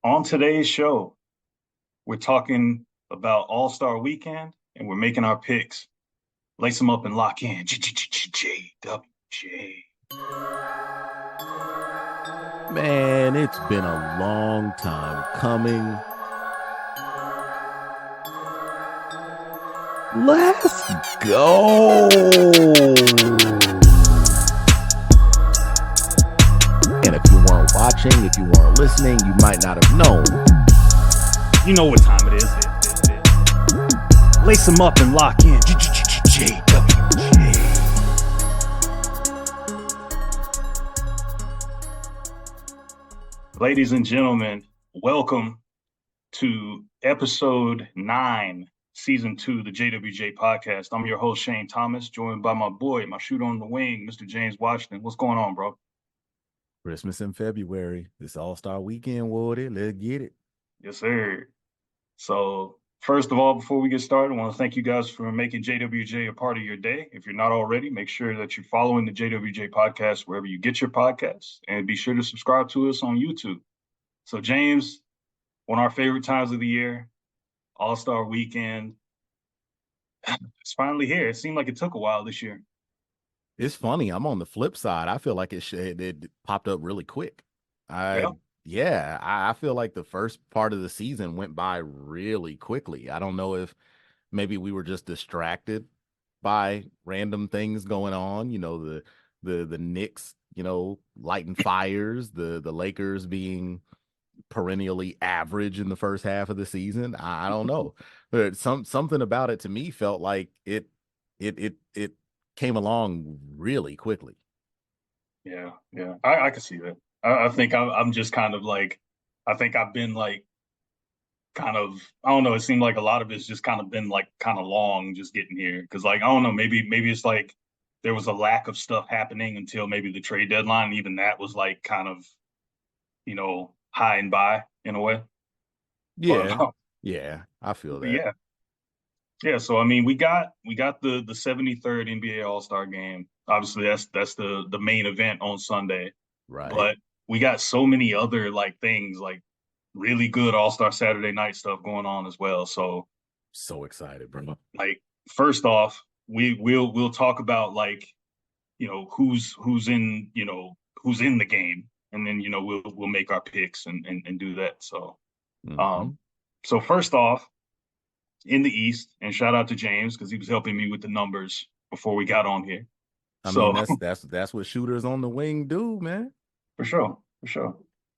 On today's show, we're talking about All-Star Weekend and we're making our picks. Lace them up and lock in. JWJ. Man, it's been a long time coming. Let's go. And if you weren't watching, if you weren't listening, you might not have known. You know what time it is. Lace them up and lock in. JWJ. Ladies and gentlemen, welcome to episode 9, season 2, the JWJ podcast. I'm your host, Shane Thomas, joined by my boy, my shooter on the wing, Mr. James Washington. What's going on, bro? Christmas in February. This All-Star Weekend, Woody. Let's get it. Yes, sir. So, first of all, before we get started, I want to thank you guys for making JWJ a part of your day. If you're not already, make sure that you're following the JWJ podcast wherever you get your podcasts, and be sure to subscribe to us on YouTube. So, James, one of our favorite times of the year, All-Star Weekend. It's finally here. It seemed like it took a while this year. It's funny. I'm on the flip side. I feel like it popped up really quick. I Yeah. Yeah, I feel like the first part of the season went by really quickly. I don't know if maybe we were just distracted by random things going on. The Knicks, lighting fires, the Lakers being perennially average in the first half of the season. I don't know, but something about it to me felt like it came along really quickly. Yeah, yeah. I can see that. I think I'm just kind of like, I think I've been like, kind of, I don't know. It seemed like a lot of it's just kind of been like kind of long just getting here. Cause like, I don't know, maybe it's like there was a lack of stuff happening until maybe the trade deadline. And even that was like kind of, high and by in a way. But Yeah, yeah, I feel that. yeah, yeah. So I mean, we got the 73rd NBA All-Star game. Obviously, that's the main event on Sunday. Right. But we got so many other like things like really good All-Star Saturday night stuff going on as well. So So excited, bro. like first off, we'll talk about like, who's in the game, and then we'll make our picks and do that. So Hmm. um so first off, in the East, and shout out to James because he was helping me with the numbers before we got on here. I mean, So that's what shooters on the wing do, man. for sure, for sure.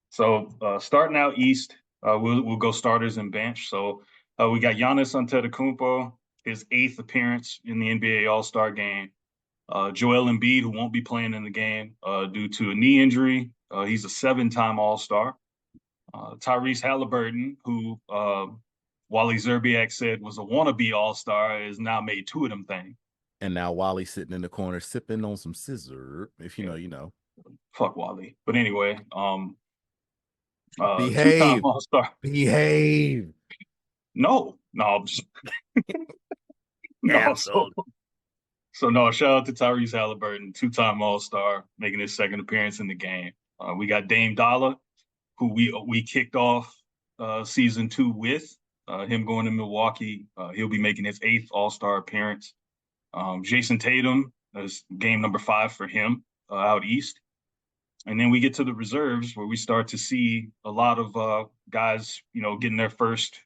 So starting out East, we'll go starters and bench. So we got Giannis Antetokounmpo, his 8th appearance in the NBA All-Star game. Joel Embiid, who won't be playing in the game due to a knee injury. He's a 7-time All-Star. Tyrese Halliburton, who Wally Zerbiak said was a wannabe All-Star, has now made 2 of them things. And now Wally's sitting in the corner sipping on some scissor. If you know, Yeah, you know. fuck Wally. But anyway, 2-time Behave. All-Star. Behave. No, no, no. So Canceled. So no, shout out to Tyrese Halliburton, 2-time All-Star, making his second appearance in the game. We got Dame Dollar, who we kicked off season 2 with him going to Milwaukee. He'll be making his 8th All-Star appearance. Jason Tatum, that's game number 5 for him out east. And then we get to the reserves where we start to see a lot of guys, getting their first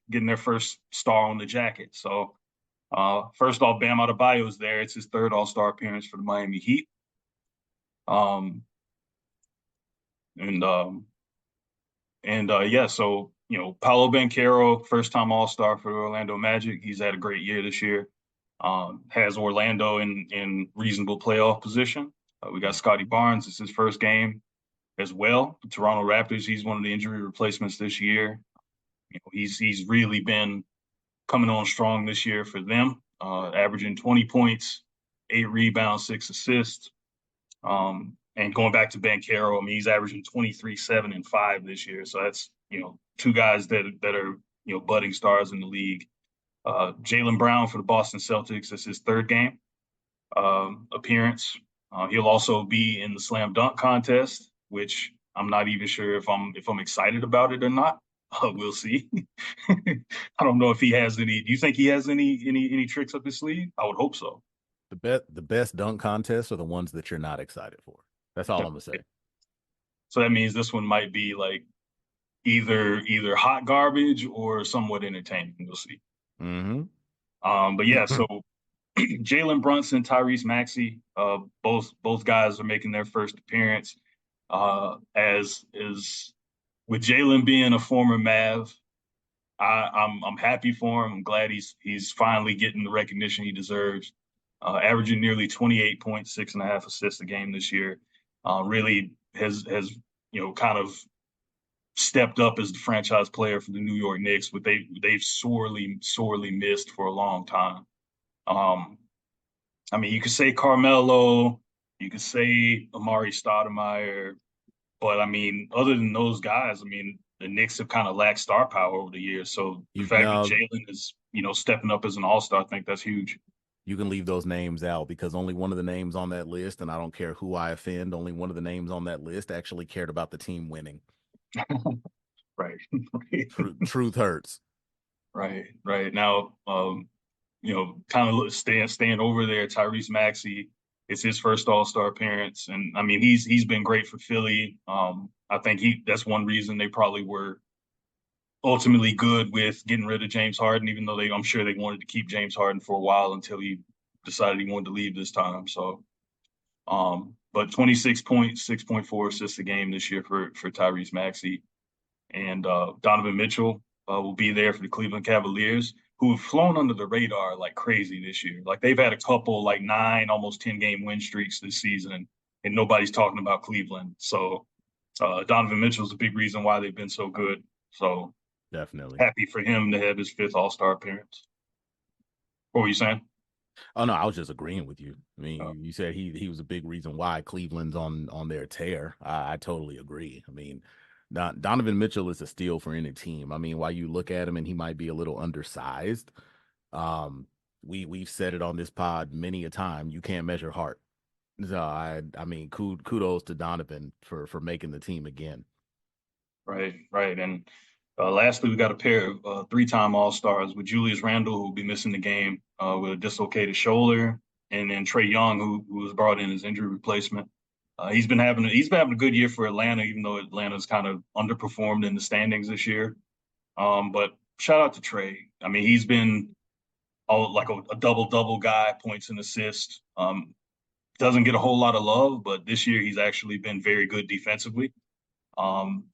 star on the jacket. So first off, Bam Adebayo is there. It's his 3rd All-Star appearance for the Miami Heat. Um, and yeah, so Paolo Banchero, first-time All-Star for the Orlando Magic. He's had a great year this year. Has Orlando in reasonable playoff position. We got Scotty Barnes. It's his first game as well. The Toronto Raptors. He's one of the injury replacements this year. He's really been coming on strong this year for them, averaging 20 points, 8 rebounds, 6 assists. And going back to Banchero, I mean, he's averaging 23, 7, and 5 this year. So that's, 2 guys that are, budding stars in the league. Jaylen Brown for the Boston Celtics. It's his 3rd game appearance. He'll also be in the slam dunk contest, which I'm not even sure if I'm excited about it or not. We'll see. I don't know if he has any. Do you think he has any tricks up his sleeve? I would hope so. The best dunk contests are the ones that you're not excited for. That's all Yeah. I'm gonna say. So that means this one might be like either hot garbage or somewhat entertaining. We'll see. Mm-hmm. But yeah, so Jalen Brunson, Tyrese Maxey, both guys are making their first appearance. As is with Jalen being a former Mav, I'm happy for him. I'm glad he's finally getting the recognition he deserves. Averaging nearly 28 points, 6.5 assists a game this year. Really has kind of stepped up as the franchise player for the New York Knicks, but they've sorely missed for a long time. Um, I mean, you could say Carmelo, you could say Amari Stoudemire, but I mean, other than those guys, I mean, the Knicks have kind of lacked star power over the years. So the You fact that now Jalen is, stepping up as an all-star, I think that's huge. you can leave those names out because only one of the names on that list, and I don't care who I offend, only one of the names on that list actually cared about the team winning. Right. Truth hurts. Right. Now, kind of staying over there, Tyrese Maxey. It's his first All-Star appearance, and I mean he's been great for Philly. I think that's one reason they probably were ultimately good with getting rid of James Harden, even though I'm sure they wanted to keep James Harden for a while until he decided he wanted to leave this time. So, but 26 points, 6.4 assists a game this year for Tyrese Maxey, and Donovan Mitchell will be there for the Cleveland Cavaliers, who have flown under the radar like crazy this year. Like they've had a couple like 9, almost 10 game win streaks this season, and nobody's talking about Cleveland. So Donovan Mitchell's a big reason why they've been so good. So Definitely. happy for him to have his fifth All-Star appearance. What were you saying? Oh no, I was just agreeing with you. I mean, Uh, you said he was a big reason why Cleveland's on their tear. I totally agree. I mean, Donovan Mitchell is a steal for any team. I mean, while you look at him and he might be a little undersized, um, we've said it on this pod many a time. You can't measure heart. So I mean, kudos to Donovan for making the team again. right. And lastly, we got a pair of three-time All-Stars with Julius Randle, who will be missing the game with a dislocated shoulder, and then Trae Young, who was brought in as injury replacement. He's been having a good year for Atlanta, even though Atlanta's kind of underperformed in the standings this year. But shout out to Trae. I mean, he's been like a double-double guy, points and assists. Doesn't get a whole lot of love, but this year he's actually been very good defensively,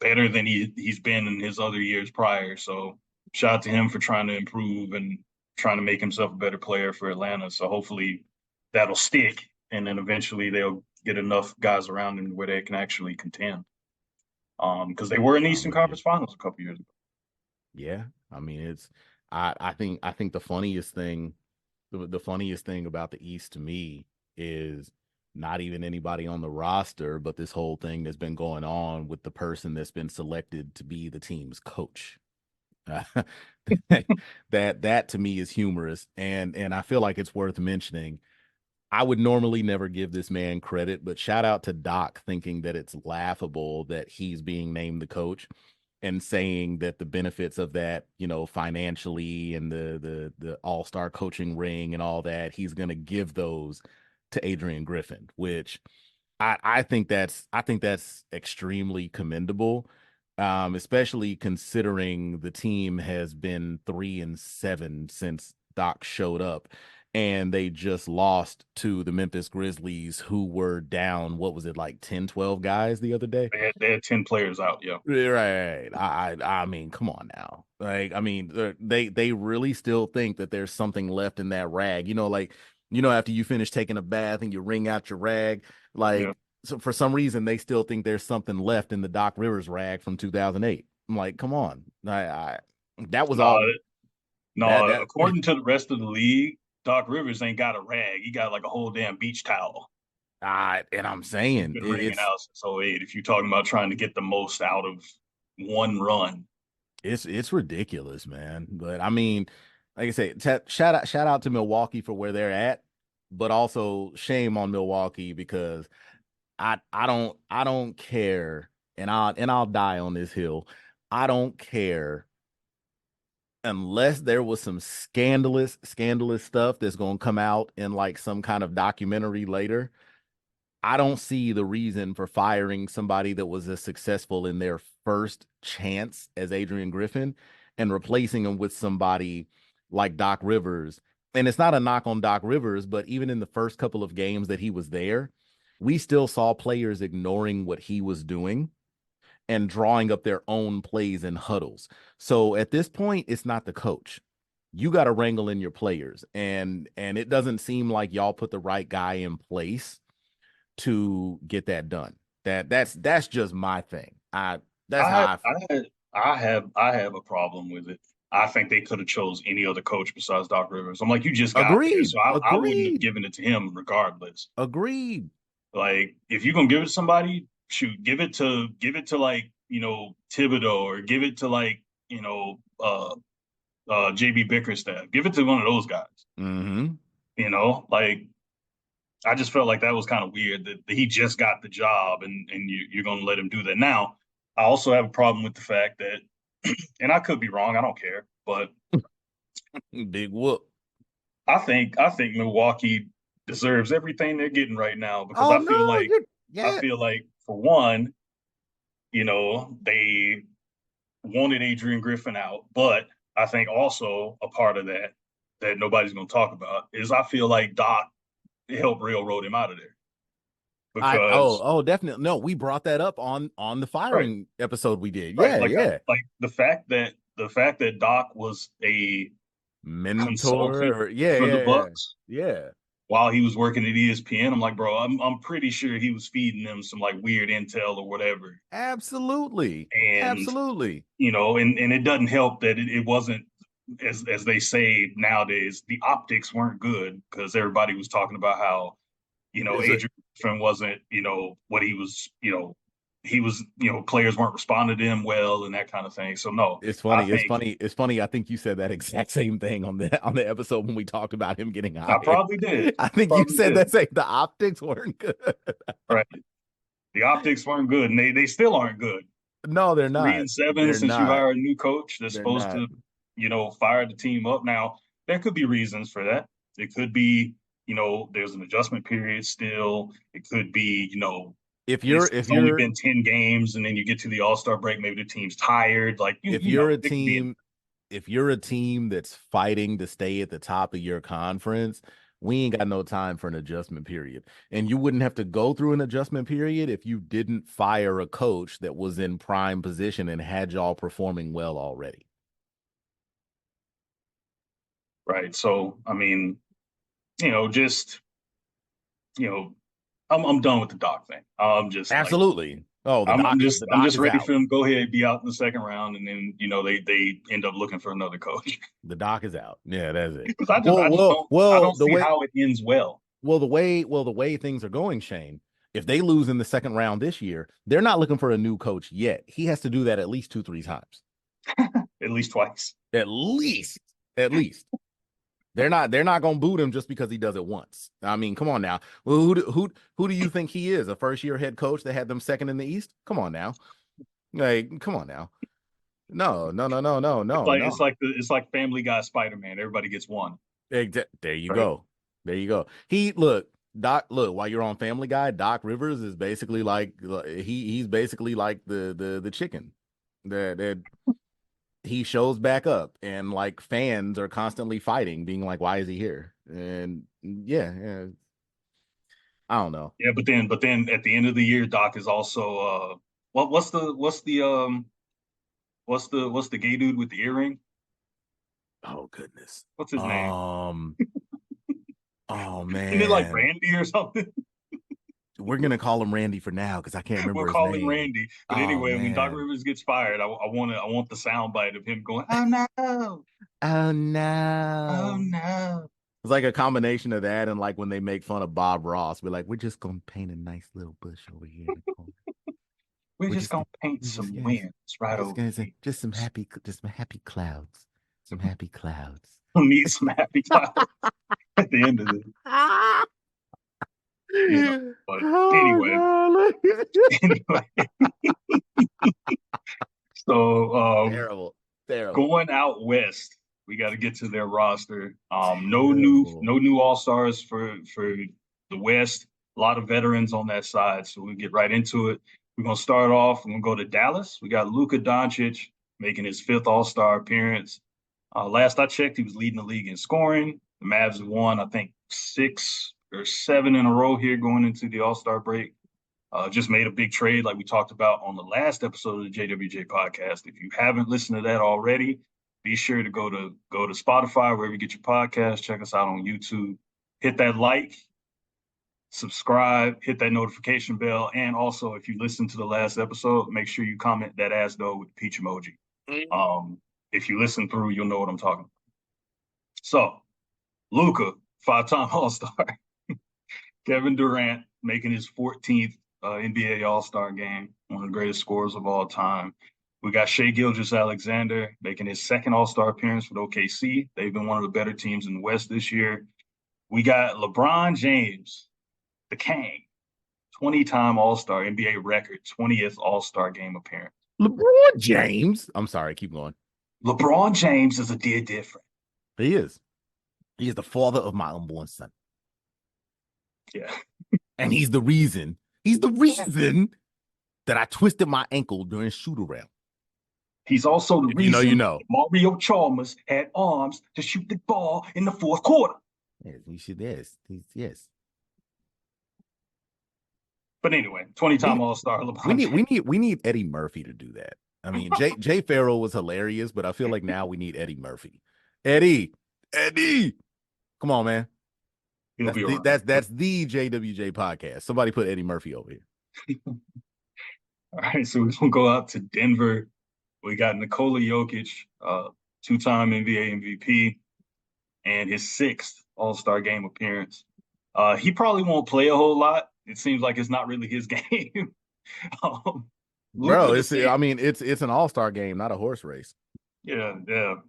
better than he's been in his other years prior. So shout out to him for trying to improve and trying to make himself a better player for Atlanta. So hopefully that'll stick, and then eventually they'll get enough guys around him where they can actually contend. Because they were in the I'm Eastern with you. Conference Finals a couple years ago. Yeah, I mean I think the funniest thing about the East to me is not even anybody on the roster, but this whole thing that's been going on with the person that's been selected to be the team's coach. That to me is humorous, and I feel like it's worth mentioning. I would normally never give this man credit, but shout out to Doc thinking that it's laughable that he's being named the coach and saying that the benefits of that, financially and the all-star coaching ring and all that, he's going to give those to Adrian Griffin, which I think that's extremely commendable. Especially considering the team has been 3-7 since Doc showed up, and they just lost to the Memphis Grizzlies, who were down, what was it, like 10, 12 guys the other day? They had 10 players out. Yeah. Right. I mean, come on now. Like, I mean, they really still think that there's something left in that rag. Like, after you finish taking a bath and you wring out your rag, Yeah. like, so for some reason they still think there's something left in the Doc Rivers rag from 2008. I'm like, come on. I that was No, all no. that According to the rest of the league, Doc Rivers ain't got a rag. He got like a whole damn beach towel. and I'm He's saying been ringing out since '08. If you're talking about trying to get the most out of one run. it's ridiculous, man. But I mean, like I say, shout out to Milwaukee for where they're at, but also shame on Milwaukee because I don't care, and I'll die on this hill. I don't care unless there was some scandalous stuff that's going to come out in like some kind of documentary later. I don't see the reason for firing somebody that was as successful in their first chance as Adrian Griffin and replacing him with somebody like Doc Rivers. And it's not a knock on Doc Rivers, but even in the first couple of games that he was there, we still saw players ignoring what he was doing and drawing up their own plays and huddles. So at this point, it's not the coach. You got to wrangle in your players, and it doesn't seem like y'all put the right guy in place to get that done. That's just my thing. That's how I I feel. I have a problem with it. I think they could have chose any other coach besides Doc Rivers. I'm like, you just got there, Agreed. so I wouldn't have Agreed. given it to him regardless. Agreed. Like, if you're gonna give it to somebody, shoot, give it to like, Thibodeau, or give it to like, JB Bickerstaff. Give it to one of those guys. Mm-hmm. Like, I just felt like that was kind of weird that he just got the job, and you're gonna let him do that. Now, I also have a problem with the fact that, and I could be wrong, I don't care, but Big whoop. I think Milwaukee deserves everything they're getting right now, because Oh I feel no, like you I yeah. feel like for one, they wanted Adrian Griffin out, but I think also a part of that nobody's going to talk about is, I feel like Doc helped railroad him out of there, I because definitely no, we brought that up on the right, firing episode we did. right, Yeah, yeah. like the fact that Doc was a Mentor consultant or yeah, for the yeah, yeah. Bucks Yeah. while he was working at ESPN. I'm like, bro, I'm pretty sure he was feeding them some like weird intel or whatever. Absolutely. And Absolutely. and it doesn't help that it wasn't, as they say nowadays, the optics weren't good, because everybody was talking about how, Is it Adrian Griffin wasn't, what he was, he was, players weren't responding to him well, and that kind of thing. So no, it's I funny. It's think funny. It's funny. I think you said that exact same thing on the episode when we talked about him getting I hired. probably did. I think you Probably said did. that same the optics weren't good. Right. The optics weren't good, and they still aren't good. No, they're Three not. and seven They're since you not. hire a new coach that's They're supposed not. to, fire the team up. Now, there could be reasons for that. It could be, there's an adjustment period still. It could be, If it's only you're been 10 games, and then you get to the All-Star break, maybe the team's tired. Like, if you're a it could be. team if you're a team that's fighting to stay at the top of your conference, we ain't got no time for an adjustment period. And you wouldn't have to go through an adjustment period if you didn't fire a coach that was in prime position and had y'all performing well already. Right. So, I mean, just, you know, I'm done with the Doc thing. I'm just like, Absolutely. Oh, the I'm doc just is ready out. for them to go ahead and be out in the second round, and then they end up looking for another coach. The doc is out. Yeah, that's it. Because I don't see how it ends well. The way things are going, Shane, if they lose in the second round this year, they're not looking for a new coach yet. He has to do that at least 2, 3 times. At least twice. At least. At least. They're not gonna boot him just because he does it once. I mean, come on now. Well, who do you think he is? A first year head coach that had them second in the East? Come on now. Like, come on now. No, no, no, no, no, It's no, like no. it's like Family Guy Spider-Man. Everybody gets one. There you Right. go. There you go. Look, while you're on Family Guy, Doc Rivers is basically like he's basically like the chicken that he shows back up and like fans are constantly fighting, being like, why is he here? And yeah, I don't know. Yeah, but then at the end of the year, Doc is also what's the gay dude with the earring? Oh goodness. What's his name? Um. Oh Isn't it like man, Randy or something? we're gonna call him Randy for now because I can't We'll remember his call him name. Randy. But Oh anyway, when Doc man. Rivers gets fired, I want the sound bite of him going, "Oh no, Oh oh no. no." It's like a combination of that and like when they make fun of Bob Ross, we're like, we're just gonna paint a nice little bush over here in the corner. We're We're just just gonna gonna, paint we're just some gonna, winds right we're just over gonna say here. just some happy clouds, some happy clouds. We'll need some happy clouds at the end of it, Ah! you know. But Oh anyway, no! anyway, So Terrible. Terrible. going out west, we got to get to their roster. Terrible. No new all stars for the West. A lot of veterans on that side, so we get right into it. We're gonna start off. We're gonna go to Dallas. We got Luka Doncic making his fifth All Star appearance. Last I checked, he was leading the league in scoring. The Mavs have won, I think, 6 or 7 in a row here going into the All Star break. Just made a big trade like we talked about on the last episode of the JWJ podcast. If you haven't listened to that already, be sure to go to Spotify, wherever you get your podcast. Check us out on YouTube. Hit that like, subscribe, hit that notification bell, and also if you listen to the last episode, make sure you comment that ass though with the peach emoji. If you listen through, you'll know what I'm talking about. So, Luka, 5-time All-Star. Kevin Durant making his 14th NBA All-Star game, one of the greatest scorers of all time. We got Shai Gilgeous-Alexander making his second All-Star appearance with OKC. They've been one of the better teams in the West this year. We got LeBron James, the King, 20-time All-Star, NBA record, 20th All-Star game appearance. LeBron James. I'm sorry, keep going. LeBron James is a dear different. He is. He is the father of my unborn son. Yeah. And he's the reason that I twisted my ankle during shoot around. He's also the reason you know. Mario Chalmers had arms to shoot the ball in the fourth quarter. Yes. But anyway, 20-time All-Star LeBron. We need Eddie Murphy to do that. I mean, Jay Farrell was hilarious, but I feel like now we need Eddie Murphy. Eddie, come on, man. That's the JWJ podcast. Somebody put Eddie Murphy over here. All right, so we're gonna go out to Denver. We got Nikola Jokic, 2-time NBA MVP, and his 6th All-Star game appearance. He probably won't play a whole lot. It seems like it's not really his game. Bro, it's an All-Star game, not a horse race. Yeah.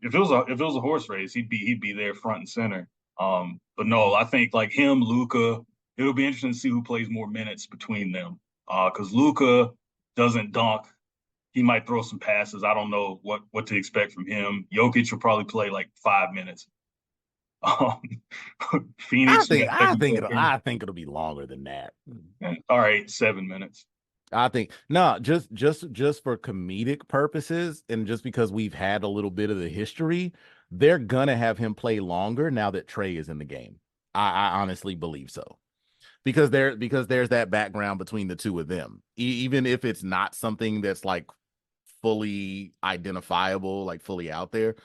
If it was a horse race, he'd be there front and center. But no, I think like him, Luka, it'll be interesting to see who plays more minutes between them. Because Luka doesn't dunk. He might throw some passes. I don't know what to expect from him. Jokic will probably play like 5 minutes. Phoenix. I think it'll be longer than that. All right, 7 minutes. I think just for comedic purposes, and just because we've had a little bit of the history, they're gonna have him play longer now that Trae is in the game. I honestly believe so, because there's that background between the two of them, even if it's not something that's like fully identifiable, like fully out there.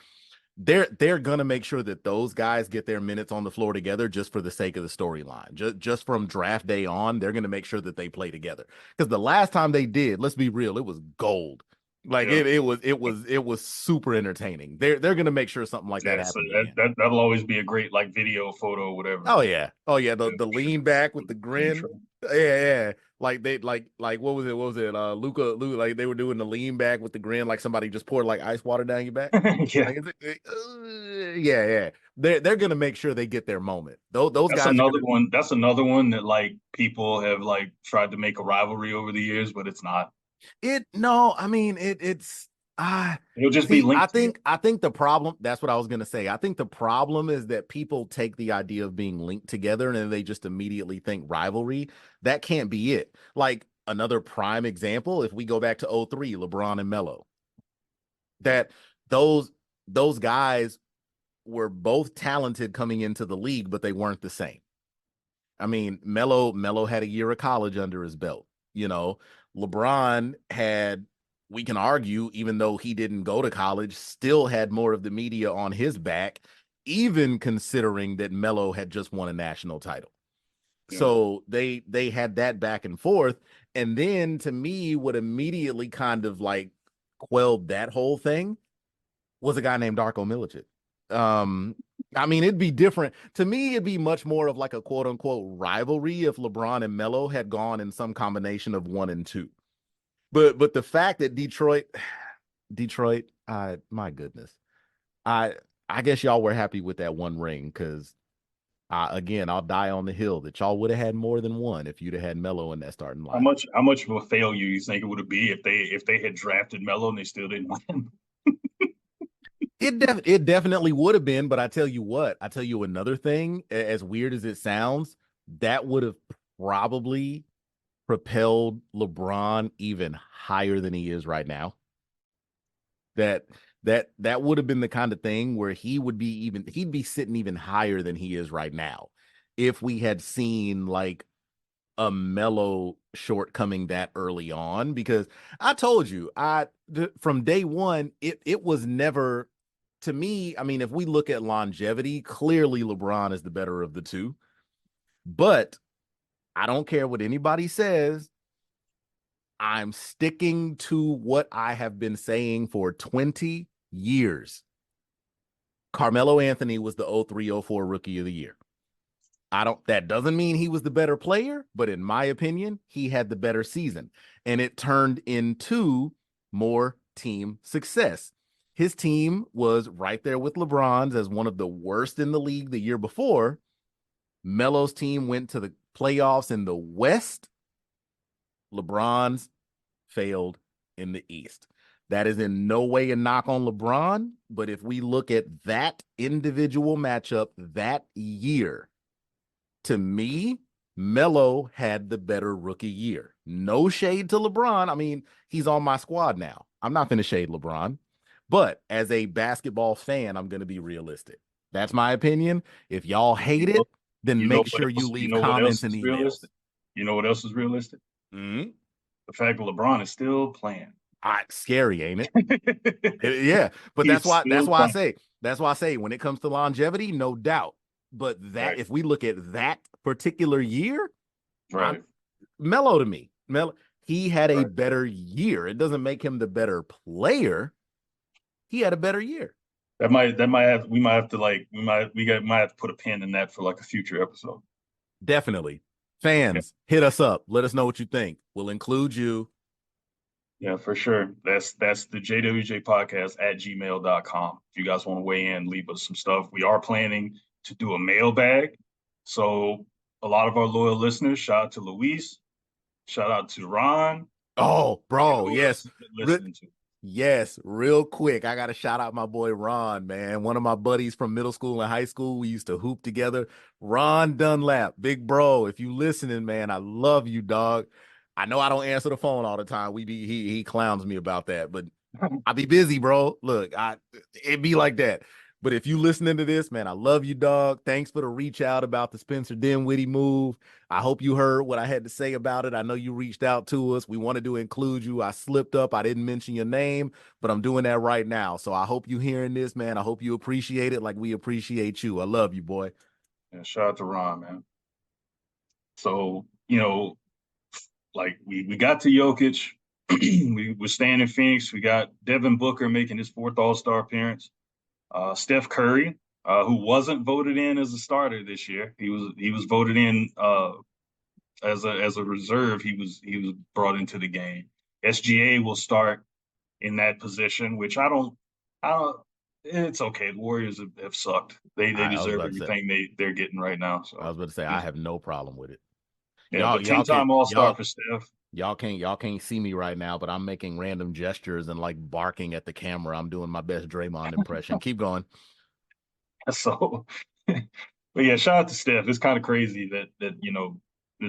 They're gonna make sure that those guys get their minutes on the floor together just for the sake of the storyline. Just from draft day on, they're gonna make sure that they play together. Because the last time they did, let's be real, it was gold. Like it was super entertaining. They're gonna make sure something like that happens. So that'll always be a great like video, photo, whatever. Oh yeah. The lean back with the grin. Yeah. Like what was it? Luka, like they were doing the lean back with the grin, like somebody just poured like ice water down your back. Yeah. Yeah. They're gonna make sure they get their moment. Those that's guys. That's another one that like people have like tried to make a rivalry over the years, but it's not. It's it'll just be linked. I think the problem, that's what I was gonna say. I think the problem is that people take the idea of being linked together and then they just immediately think rivalry. That can't be it. Like another prime example, if we go back to 2003, LeBron and Melo, that those guys were both talented coming into the league, but they weren't the same. I mean, Melo had a year of college under his belt. LeBron had, we can argue, even though he didn't go to college, still had more of the media on his back, even considering that Melo had just won a national title. Yeah. So they had that back and forth. And then to me, what immediately kind of like quelled that whole thing was a guy named Darko Milicic. It'd be different. To me, it'd be much more of like a quote unquote rivalry if LeBron and Melo had gone in some combination of 1 and 2. But the fact that Detroit, my goodness. I guess y'all were happy with that one ring because Again, I'll die on the hill that y'all would have had more than one if you'd have had Melo in that starting How lineup. much how much of a failure you think it would be if they had drafted Melo and they still didn't win? It definitely would have been, but I tell you another thing, as weird as it sounds, that would have probably propelled LeBron even higher than he is right now. That that would have been the kind of thing where he'd be sitting even higher than he is right now if we had seen like a Melo shortcoming that early on. Because I told you, from day one, it was never, to me. I mean, if we look at longevity, clearly LeBron is the better of the two. But I don't care what anybody says. I'm sticking to what I have been saying for 20 years. Carmelo Anthony was the 03-04 rookie of the year. That doesn't mean he was the better player, but in my opinion, he had the better season, and it turned into more team success. His team was right there with LeBron's as one of the worst in the league the year before. Melo's team went to the playoffs in the West. LeBron's failed in the East. That is in no way a knock on LeBron, but if we look at that individual matchup that year, to me, Melo had the better rookie year. No shade to LeBron. I mean, he's on my squad now. I'm not going to shade LeBron, but as a basketball fan, I'm going to be realistic. That's my opinion. If y'all hate You know, it, then you know make what sure you else? You leave know what else comments and is emails. realistic? You know what else is realistic? Mm-hmm. The fact that LeBron is still playing. Scary, ain't it? Yeah, but He's still playing. that's why I say when it comes to longevity, no doubt. But that Right. if we look at that particular year, Right. Melo to me, Melo, he had a Right. better year. It doesn't make him the better player. He had a better year. That might have we might have to like might have to put a pin in that for like a future episode. Definitely. Yeah. Fans, hit us up. Let us know what you think. We'll include you. Yeah, for sure. That's the JWJ podcast at gmail.com. If you guys want to weigh in, leave us some stuff. We are planning to do a mailbag. So a lot of our loyal listeners, shout out to Luis, shout out to Ron. Oh, bro, Who else yes. has been listening to? Yes, real quick. I got to shout out my boy Ron, man. One of my buddies from middle school and high school. We used to hoop together. Ron Dunlap, big bro. If you listening, man, I love you, dog. I know I don't answer the phone all the time. He clowns me about that, but I be busy, bro. Look, it be like that. But if you listening to this, man, I love you, dog. Thanks for the reach out about the Spencer Dinwiddie move. I hope you heard what I had to say about it. I know you reached out to us. We wanted to include you. I slipped up. I didn't mention your name, but I'm doing that right now. So I hope you hearing this, man. I hope you appreciate it like we appreciate you. I love you, boy. Yeah, shout out to Ron, man. So, like we got to Jokic. We were staying in Phoenix. We got Devin Booker making his fourth All-Star appearance. Steph Curry, who wasn't voted in as a starter this year. He was voted in as a reserve. He was brought into the game. SGA will start in that position, which I don't. It's okay. The Warriors have sucked. They I was deserve about to say, everything they're getting right now. I So was about to say, I have no problem with it. yeah, Y'all, but y'all 10-time can't, All-Star y'all, for Steph. y'all can't see me right now, but I'm making random gestures and like barking at the camera. I'm doing my best Draymond impression. Keep going. So, but yeah, shout out to Steph. It's kind of crazy that this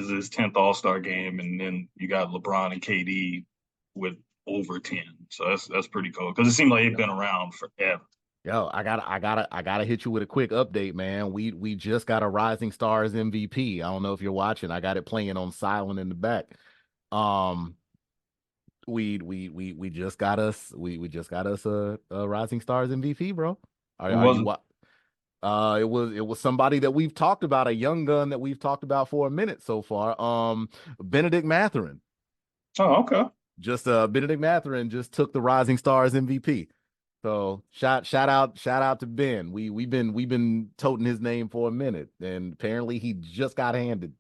is his 10th All-Star game, and then you got LeBron and KD with over 10. So that's pretty cool because it seemed like they've been around forever. Yo, I gotta hit you with a quick update, man. We just got a Rising Stars MVP. I don't know if you're watching. I got it playing on silent in the back. Um, we just got us we just got us a Rising Stars MVP, bro. Who Are was you it? what? It was somebody that we've talked about, a young gun that we've talked about for a minute so far. Benedict Mathurin. Oh, okay. Just Benedict Mathurin just took the Rising Stars MVP. So shout out to Ben. We've been toting his name for a minute, and apparently he just got handed.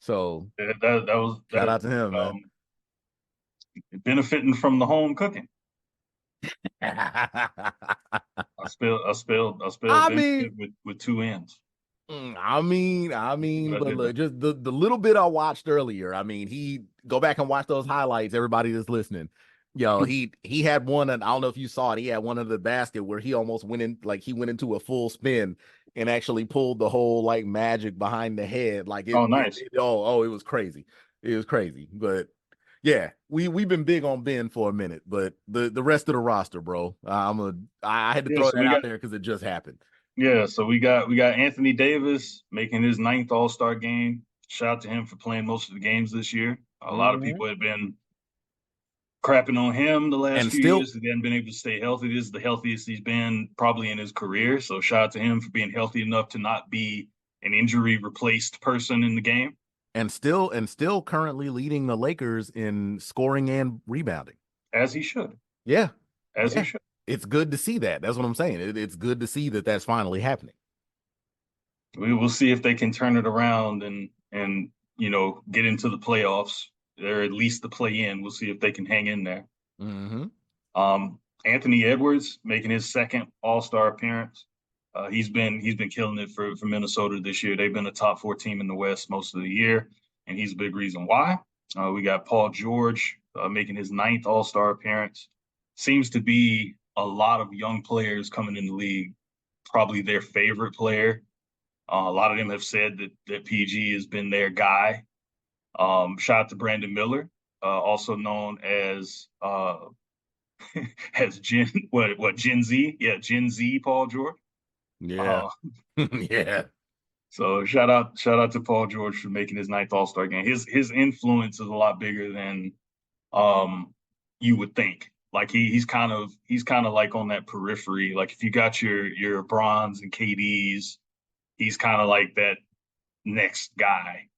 So Yeah, that was shout that out to him, man. benefiting from the home cooking. I I spelled benefit mean, with two N's. But look, just the little bit I watched earlier. I mean, he go back and watch those highlights. Everybody that's listening, he had one, and I don't know if you saw it. He had one of the basket where he almost went in, like he went into a full spin and actually pulled the whole like magic behind the head. Like Oh, nice. it was crazy. It was crazy. But yeah, we've been big on Ben for a minute, but the rest of the roster, bro, I had to Yeah, throw so that we out got there because it just happened. so we got Anthony Davis making his ninth All-Star game. Shout out to him for playing most of the games this year. A lot of Mhm. people have been crapping on him the last And few still years. He hasn't been able to stay healthy. This is the healthiest he's been probably in his career. So shout out to him for being healthy enough to not be an injury replaced person in the game, and still currently leading the Lakers in scoring and rebounding. as he should, Yeah, as he yeah. should. It's good to see that. That's what I'm saying. It's good to see that that's finally happening. We will see if they can turn it around and get into the playoffs or at least the play in. We'll see if they can hang in there. Hmm. Anthony Edwards making his second All Star appearance. He's been killing it for Minnesota this year. They've been a top four team in the West most of the year, and he's a big reason why. We got Paul George making his ninth All Star appearance. Seems to be a lot of young players coming in the league. Probably their favorite player. A lot of them have said that PG has been their guy. Shout out to Brandon Miller, also known as has Gen what Gen Z? Yeah, Gen Z Paul George. Yeah. Uh, Yeah. so shout out to Paul George for making his ninth All Star game. His influence is a lot bigger than um you would think. Like he's kind of like on that periphery. Like if you got your Bronze and KDs, he's kind of like that next guy,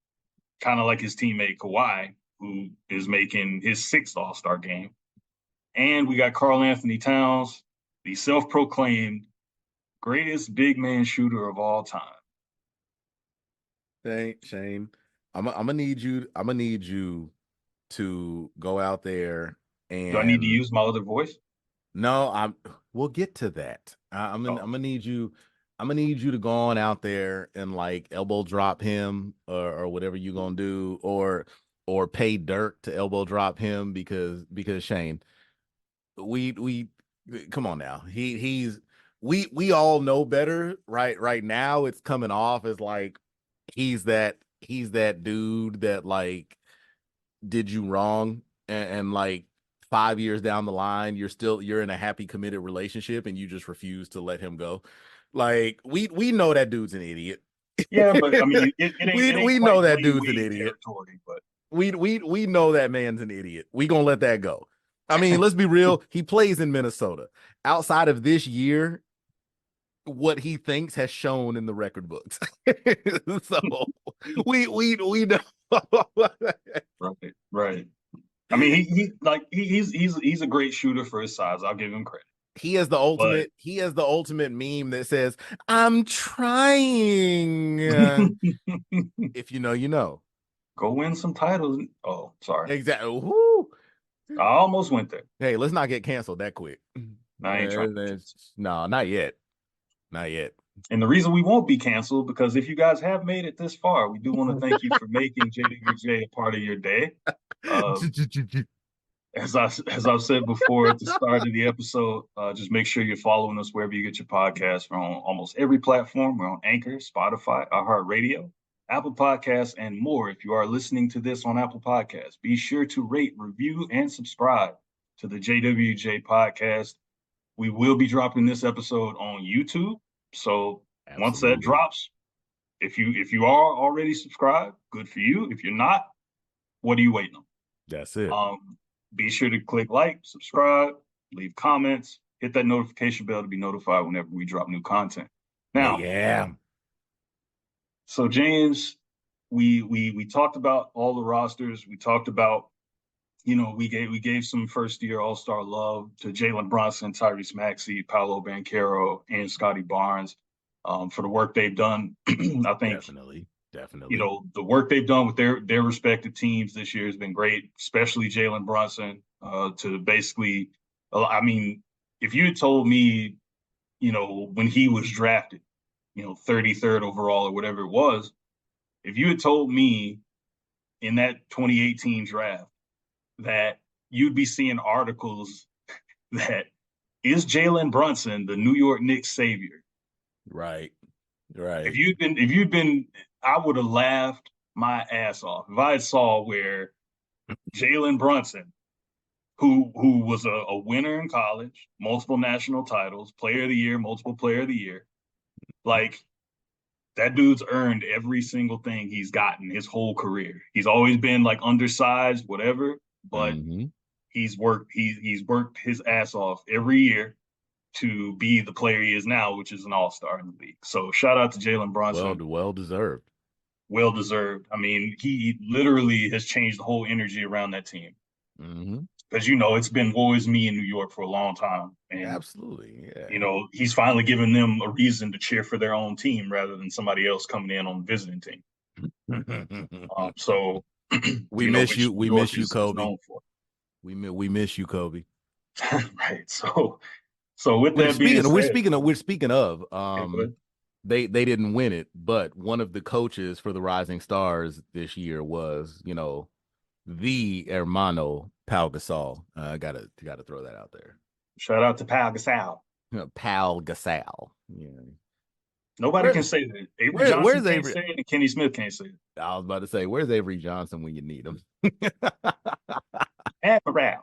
kind of like his teammate Kawhi, who is making his sixth All Star game. And we got Karl Anthony Towns, the self proclaimed greatest big man shooter of all time. Shane, I'm gonna need you. I'm gonna need you to go out there Do I need to and use my other voice? no, we'll get to that. Oh, I'm gonna need you. I'm gonna need you to go on out there and like elbow drop him or whatever you gonna do, or pay Dirk to elbow drop him because Shane, we come on now. We all know better, right? Right now it's coming off as like he's that dude that like did you wrong, and like 5 years down the line you're in a happy committed relationship and you just refuse to let him go. Like we know that dude's an idiot. yeah, but I mean, it ain't We quite know that Dwayne dude's an Wade idiot. territory, but We know that man's an idiot. We gonna let that go. I mean, let's be real. He plays in Minnesota. Outside of this year, what he thinks has shown in the record books. So we know. right, right. I mean, he's a great shooter for his size. I'll give him credit, but He has the ultimate meme that says, "I'm trying." If you know, you know. go win some titles. Oh, sorry, Exactly. Woo. I almost went there. Hey, let's not get canceled that quick. I ain't trying to. No, not yet. Not yet. And the reason we won't be canceled because if you guys have made it this far, we do want to thank you for making JWJ a part of your day. Uh, as I've said before at the start of the episode, just make sure you're following us wherever you get your podcasts. We're on almost every platform. We're on Anchor, Spotify, iHeartRadio, Apple Podcasts, and more. If you are listening to this on Apple Podcasts, be sure to rate, review, and subscribe to the JWJ podcast. We will be dropping this episode on YouTube. So once that Absolutely. drops, if you are already subscribed, good for you. If you're not, what are you waiting That's it. on? Be sure to click like, subscribe, leave comments, hit that notification bell to be notified whenever we drop new content. Oh Now, yeah. so James, we talked about all the rosters. We talked about, we gave some first year All Star love to Jalen Brunson, Tyrese Maxey, Paolo Banchero, and Scotty Barnes for the work they've done. I think Definitely. Definitely. the work they've done with their respective teams this year has been great, especially Jalen Brunson. To basically, I mean, if you had told me, when he was drafted, 33rd overall or whatever it was. If you had told me in that 2018 draft that you'd be seeing articles that is Jalen Brunson the New York Knicks savior? Right. Right. If you'd been, I would have laughed my ass off if I saw where Jalen Brunson, who was a winner in college, multiple national titles, player of the year, multiple player of the year, like that dude's earned every single thing he's gotten his whole career. He's always been like undersized, whatever, but Mm-hmm. he's worked his ass off every year to be the player he is now, which is an all-star in the league. So shout out to Jalen Brunson. Well deserved. Well deserved. I mean, he literally has changed the whole energy around that team. Mm-hmm. Because it's been always me in New York for a long time. And Absolutely. Yeah. he's finally given them a reason to cheer for their own team rather than somebody else coming in on the visiting team. So we miss which you. New We York miss you, is Kobe. known for. We miss you, Kobe. Right. So with We're that being speaking. We're said, speaking of. We're speaking of. yeah, go ahead. They didn't win it, but one of the coaches for the Rising Stars this year was, the hermano Pau Gasol. Gotta throw that out there. Shout out to Pau Gasol. Pau Gasol. Yeah. Nobody can Where, say that. Avery Johnson where's can't Avery? say it, and Kenny Smith can't say it. I was about to say, where's Avery Johnson when you need him? Around.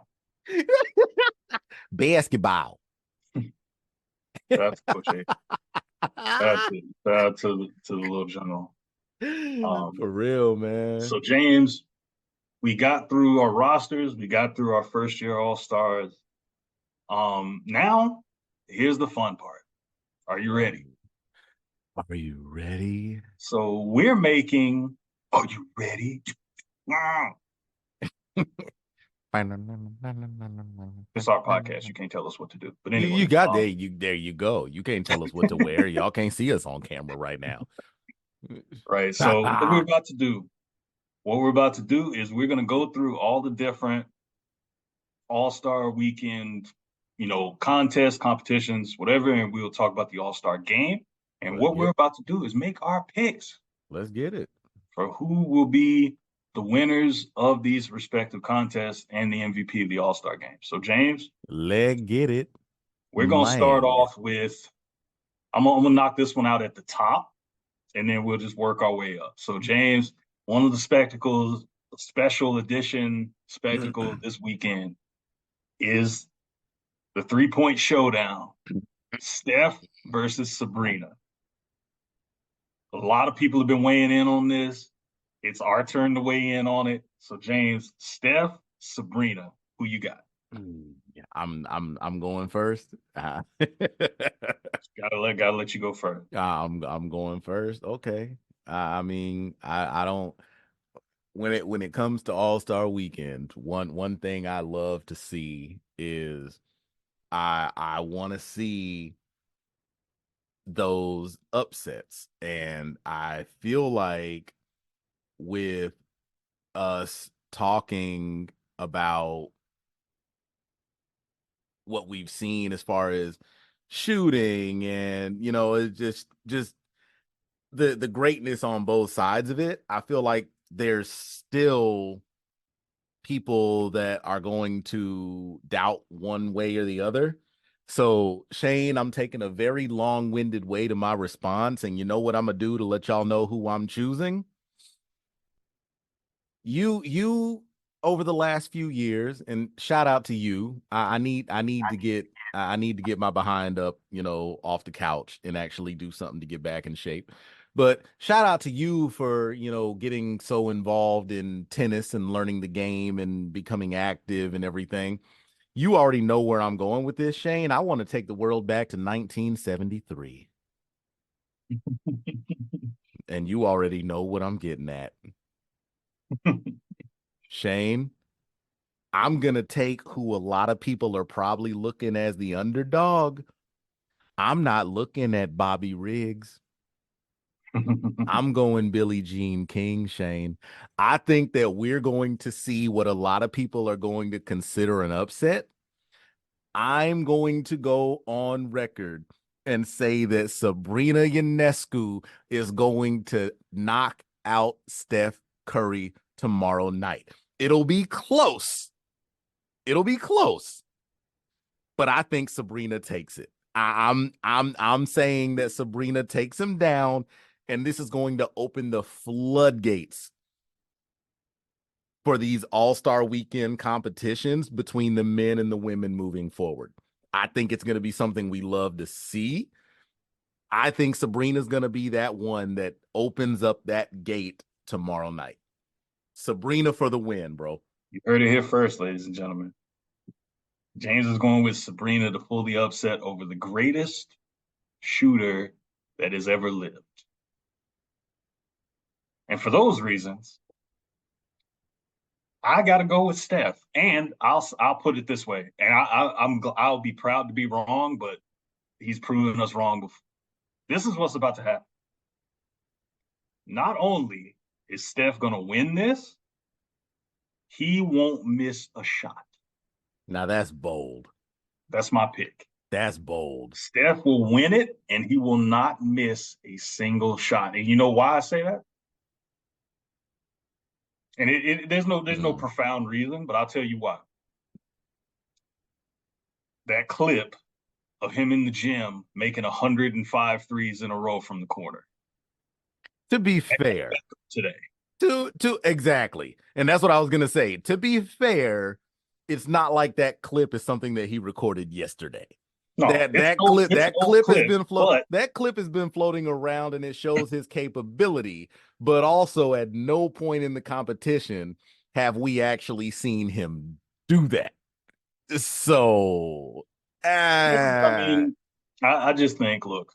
Basketball. Shout out to Coach A. Shout out to the little general. For real, man. So James, we got through our rosters. We got through our first year All Stars. Now here's the fun part. Are you ready? Are you ready? So we're making. Are you ready? It's our podcast. You can't tell us what to do. But anyway, you got there. There you go. You can't tell us what to wear. Y'all can't see us on camera right now. Right. So what we're about to do is we're going to go through all the different All-Star weekend, contests, competitions, whatever, and we'll talk about the All-Star game. And what we're about to do is make our picks. Let's get it. For who will be the winners of these respective contests and the MVP of the All-Star game. So James, let's get it. We're going to start off with, I'm going to knock this one out at the top, and then we'll just work our way up. So James, one of the spectacles, special edition spectacle this weekend is the 3-point showdown, Steph versus Sabrina. A lot of people have been weighing in on this. It's our turn to weigh in on it. So James, Steph, Sabrina, who you got? I'm going first. Gotta let you go first. I'm going first. Okay. I mean, I don't. When it comes to All-Star Weekend, one thing I love to see is I want to see those upsets, and I feel like with us talking about what we've seen as far as shooting and it's just the greatness on both sides of it, I feel like there's still people that are going to doubt one way or the other. So Shane, I'm taking a very long-winded way to my response, and you know what I'm gonna do to let y'all know who I'm choosing? You over the last few years, and shout out to you. I need to get my behind up, off the couch and actually do something to get back in shape. But shout out to you for, getting so involved in tennis and learning the game and becoming active and everything. You already know where I'm going with this, Shane. I want to take the world back to 1973. And you already know what I'm getting at. Shane, I'm going to take who a lot of people are probably looking as the underdog. I'm not looking at Bobby Riggs. I'm going Billie Jean King, Shane. I think that we're going to see what a lot of people are going to consider an upset. I'm going to go on record and say that Sabrina Ionescu is going to knock out Steph Curry tomorrow night. It'll be close. It'll be close. But I think Sabrina takes it. I'm saying that Sabrina takes him down, and this is going to open the floodgates for these All-Star weekend competitions between the men and the women moving forward. I think it's going to be something we love to see. I think Sabrina's going to be that one that opens up that gate tomorrow night. Sabrina for the win, bro. You heard it here first, ladies and gentlemen. James is going with Sabrina to pull the upset over the greatest shooter that has ever lived. And for those reasons, I got to go with Steph. And I'll put it this way, and I'll be proud to be wrong, but he's proven us wrong before. This is what's about to happen. Not only is Steph going to win this, he won't miss a shot. Now that's bold. That's my pick. That's bold. Steph will win it, and he will not miss a single shot. And you know why I say that? And there's no profound reason, but I'll tell you why. That clip of him in the gym making 105 threes in a row from the corner. To be fair, today. To exactly. And that's what I was going to say. To be fair, it's not like that clip is something that he recorded yesterday. No, that clip has been floating around, and it shows his capability, but also at no point in the competition have we actually seen him do that. So I mean, I just think, look,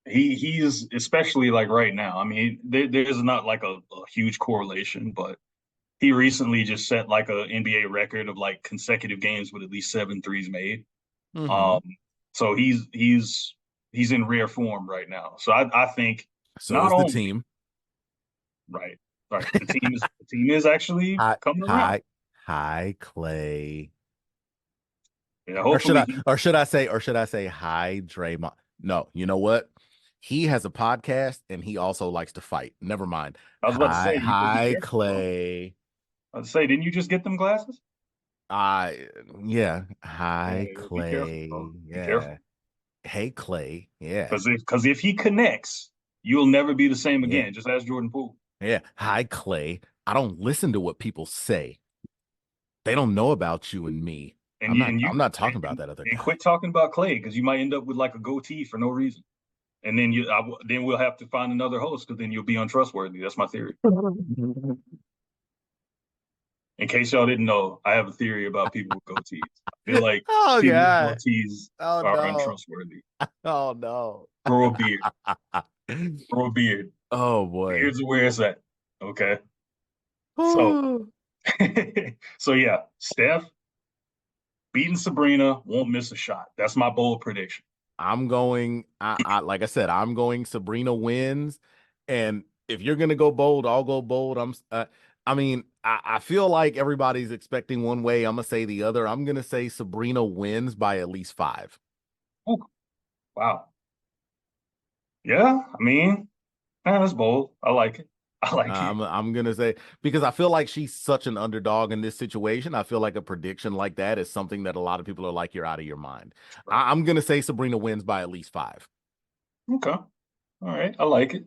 he's especially like right now. I mean, there's not like a huge correlation, but he recently just set like a NBA record of like consecutive games with at least 7 threes made. Mm-hmm. So he's in rare form right now. So I think so not is only, the team. Right. The team is actually coming around. Hi, Clay. Yeah, or should I say hi, Draymond? No, you know what? He has a podcast and he also likes to fight. Never mind. I was about to say, hi, Clay. I was say, didn't you just get them glasses? Yeah. Hi, Clay. Be careful. Hey, Clay. Yeah. Because if he connects, you'll never be the same again. Yeah. Just ask Jordan Poole. Yeah. Hi, Clay. I don't listen to what people say. They don't know about you and me. I'm not talking about that other guy. And quit talking about Clay, because you might end up with like a goatee for no reason. And then then we'll have to find another host, because then you'll be untrustworthy. That's my theory. In case y'all didn't know, I have a theory about people with goatees. I feel like people with goatees are untrustworthy. Oh no! Grow a beard. Grow a beard. Oh boy. Beards are where it's at. Okay. So yeah, Steph beating Sabrina, won't miss a shot. That's my bold prediction. I'm going. Like I said, I'm going Sabrina wins, and if you're gonna go bold, I'll go bold. I feel like everybody's expecting one way. I'm gonna say the other. I'm gonna say Sabrina wins by at least 5. Oh, wow. Yeah, I mean, that's bold. I like it. I like it. I'm gonna say, because I feel like she's such an underdog in this situation. I feel like a prediction like that is something that a lot of people are like, you're out of your mind. Right. I'm gonna say Sabrina wins by at least 5. Okay. All right. I like it.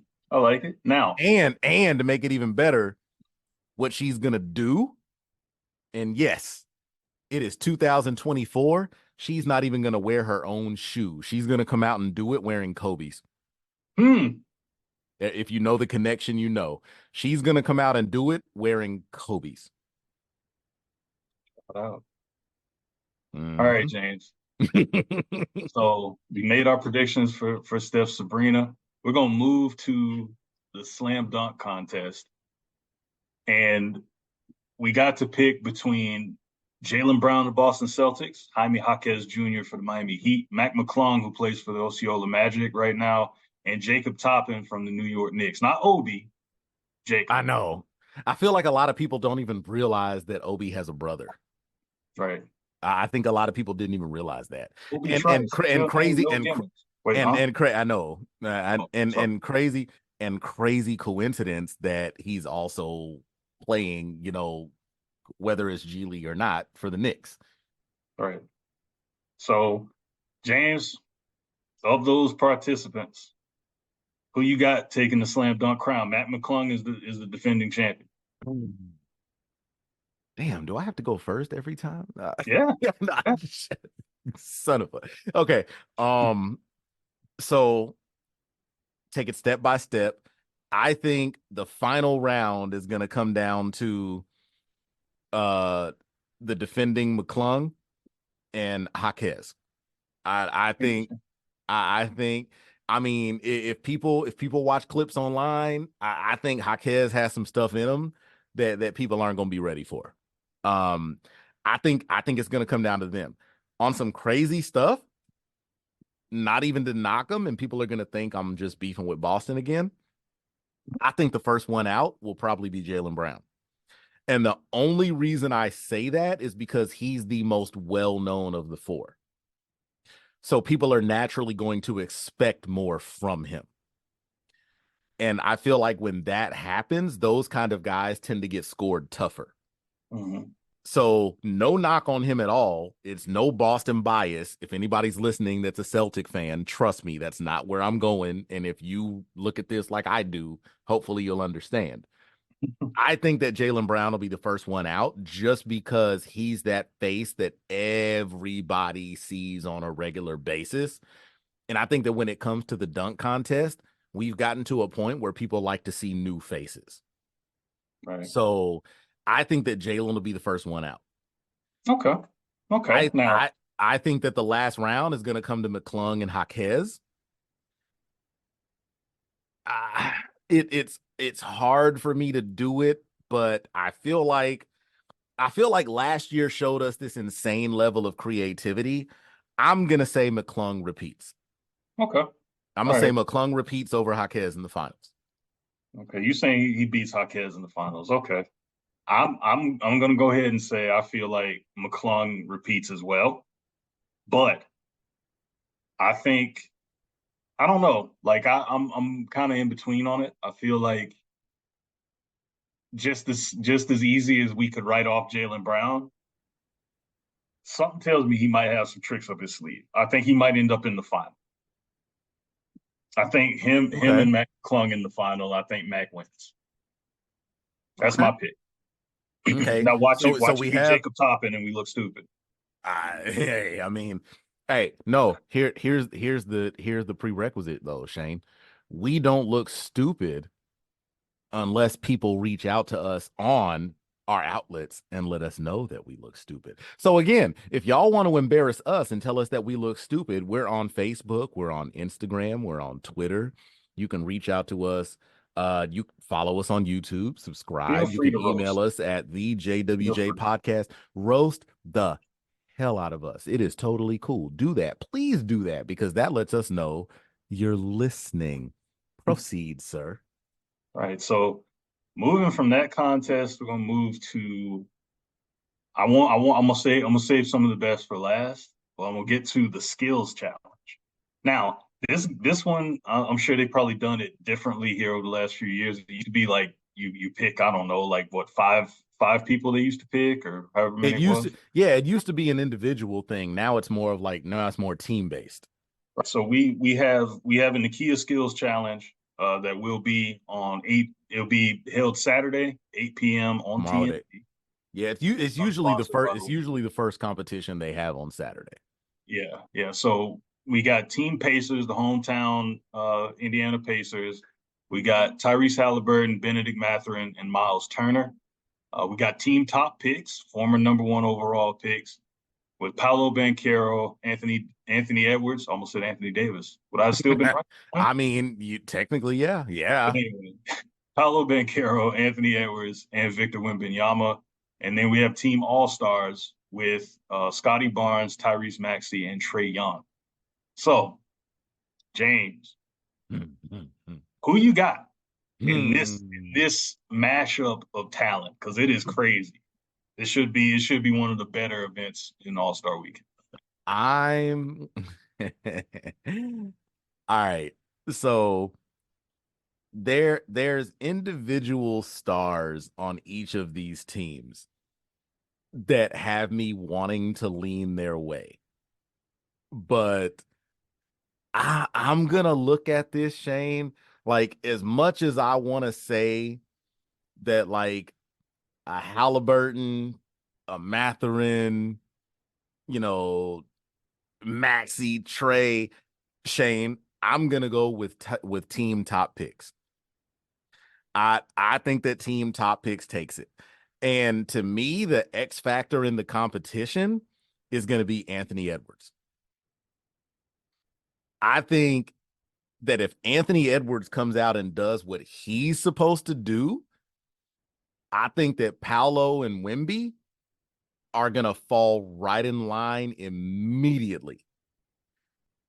Now, and to make it even better, what she's gonna do, and yes, it is 2024. She's not even gonna wear her own shoe. She's gonna come out and do it wearing Kobe's. If you know the connection, you know. She's gonna come out and do it wearing Kobe's. Wow. Mm-hmm. All right, James. So we made our predictions for Steph, Sabrina. We're gonna move to the slam dunk contest. And we got to pick between Jaylen Brown, the Boston Celtics, Jaime Jaquez Jr. for the Miami Heat, Mac McClung, who plays for the Osceola Magic right now, and Jacob Toppin from the New York Knicks. Not Obi, Jacob. I know. I feel like a lot of people don't even realize that Obi has a brother. Right. I think a lot of people didn't even realize that. And crazy Wait, huh? I know, Oh, sorry. and crazy coincidence that he's also playing, whether it's G League or not, for the Knicks. All right. So, James, of those participants, who you got taking the slam dunk crown? Matt McClung is the defending champion. Damn, do I have to go first every time? Yeah. Yeah, nah, Yeah. son of a. Okay. So take it step by step. I think the final round is gonna come down to uh the defending McClung and Jaquez. I think I think I mean if people watch clips online, I think Jaquez has some stuff in him that people aren't gonna be ready for. Um I think it's gonna come down to them. On some crazy stuff, not even to knock them, and people are gonna think I'm just beefing with Boston again. I think the first one out will probably be Jaylen Brown. And the only reason I say that is because he's the most well-known of the four. So people are naturally going to expect more from him. And I feel like when that happens, those kind of guys tend to get scored tougher. Mm-hmm. So no knock on him at all. It's no Boston bias. If anybody's listening that's a Celtic fan, trust me, that's not where I'm going. And if you look at this like I do, hopefully you'll understand. I think that Jaylen Brown will be the first one out just because he's that face that everybody sees on a regular basis. And I think that when it comes to the dunk contest, we've gotten to a point where people like to see new faces. Right. So I think that Jaylen will be the first one out. Okay. Okay. I Now, I I think that the last round is going to come to McClung and Jaquez. Uh, it's hard for me to do it, but I feel like last year showed us this insane level of creativity. I'm gonna say McClung repeats. okay. I'm gonna All say right. McClung repeats over Jaquez in the finals. Okay. You saying he beats Jaquez in the finals? Okay. I'm gonna go ahead and say I feel like McClung repeats as well, but I think I don't know. Like I'm kind of in between on it. I feel like just as easy as we could write off Jaylen Brown, something tells me he might have some tricks up his sleeve. I think he might end up in the final. I think him Okay. and Mac Clung in the final. I think Mac wins. That's Okay. my pick. Okay. Now watch it. So Watch it we be have Jacob Toppin, and we look stupid. hey, I mean, hey, no, here's the prerequisite though, Shane. We don't look stupid unless people reach out to us on our outlets and let us know that we look stupid. So again, if y'all want to embarrass us and tell us that we look stupid, we're on Facebook, we're on Instagram, we're on Twitter. You can reach out to us. You follow us on YouTube, Feel subscribe. You free can to email roast. us at the Feel JWJ free. podcast. Roast the hell out of us. It is totally cool. Do that. Please do that because that lets us know you're listening. Proceed, sir. All right. So moving from that contest, we're gonna move to. I'm gonna save some of the best for last. Well, I'm gonna get to the skills challenge. Now, this one, I'm sure they've probably done it differently here over the last few years. It used to be like you pick, I don't know, like what five people they used to pick or however many It it used to, was. yeah, it used to be an individual thing. Now it's more of like, now it's more team based. So we have a Nakia Skills Challenge that will be on eight. It'll be held Saturday, 8 p.m. on Tomorrow day. TNT. Yeah, it's usually the Sponsored by first. It's Who. usually the first competition they have on Saturday. Yeah, yeah. So we got Team Pacers, the hometown Indiana Pacers. We got Tyrese Halliburton, Benedict Mathurin, and Miles Turner. We got team top picks, former number one overall picks, with Paolo Banchero, Anthony Edwards. Almost said Anthony Davis. Would I have still been right? Huh? I mean, you technically, yeah, But yeah. anyway, Paolo Banchero, Anthony Edwards, and Victor Wembanyama. And then we have team all stars with Scotty Barnes, Tyrese Maxey, and Trae Young. So, James, who you got in this Hmm. in this mashup of talent? Because it is crazy. It should be one of the better events in All Star Weekend. I'm All right. So there's individual stars on each of these teams that have me wanting to lean their way. But I'm gonna look at this, Shane, like as much as I want to say that like a Halliburton, a Matherin, you know, Maxi, Trey, Shane, I'm gonna go with team top picks. I think that team top picks takes it. And to me, the X factor in the competition is going to be Anthony Edwards. I think that if Anthony Edwards comes out and does what he's supposed to do, I think that Paolo and Wemby are going to fall right in line immediately.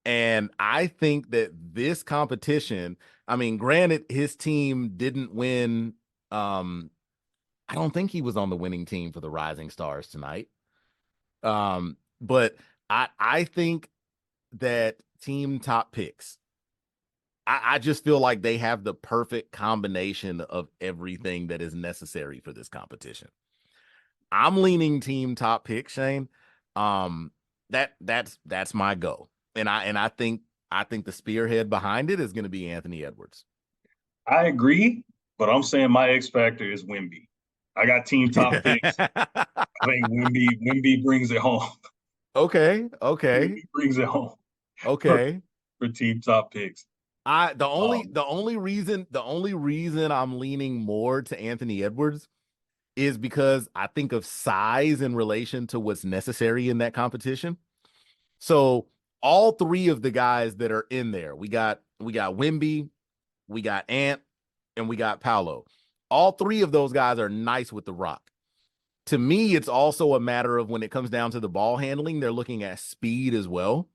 And I think that this competition, I mean, granted, his team didn't win. I don't think he was on the winning team for the Rising Stars tonight. But I think that team top picks, I just feel like they have the perfect combination of everything that is necessary for this competition. I'm leaning team top pick, Shane. That's my go. And I think the spearhead behind it is going to be Anthony Edwards. I agree, but I'm saying my X factor is Wimby. I got team top picks. I think Wimby brings it home. Okay, okay, Wimby brings it home for, okay. for team top picks. I the only Um, the only reason the only reason I'm leaning more to Anthony Edwards is because I think of size in relation to what's necessary in that competition. So all three of the guys that are in there, we got Wimby, we got Ant, and we got Paolo. All three of those guys are nice with the rock. To me, it's also a matter of when it comes down to the ball handling, they're looking at speed as well.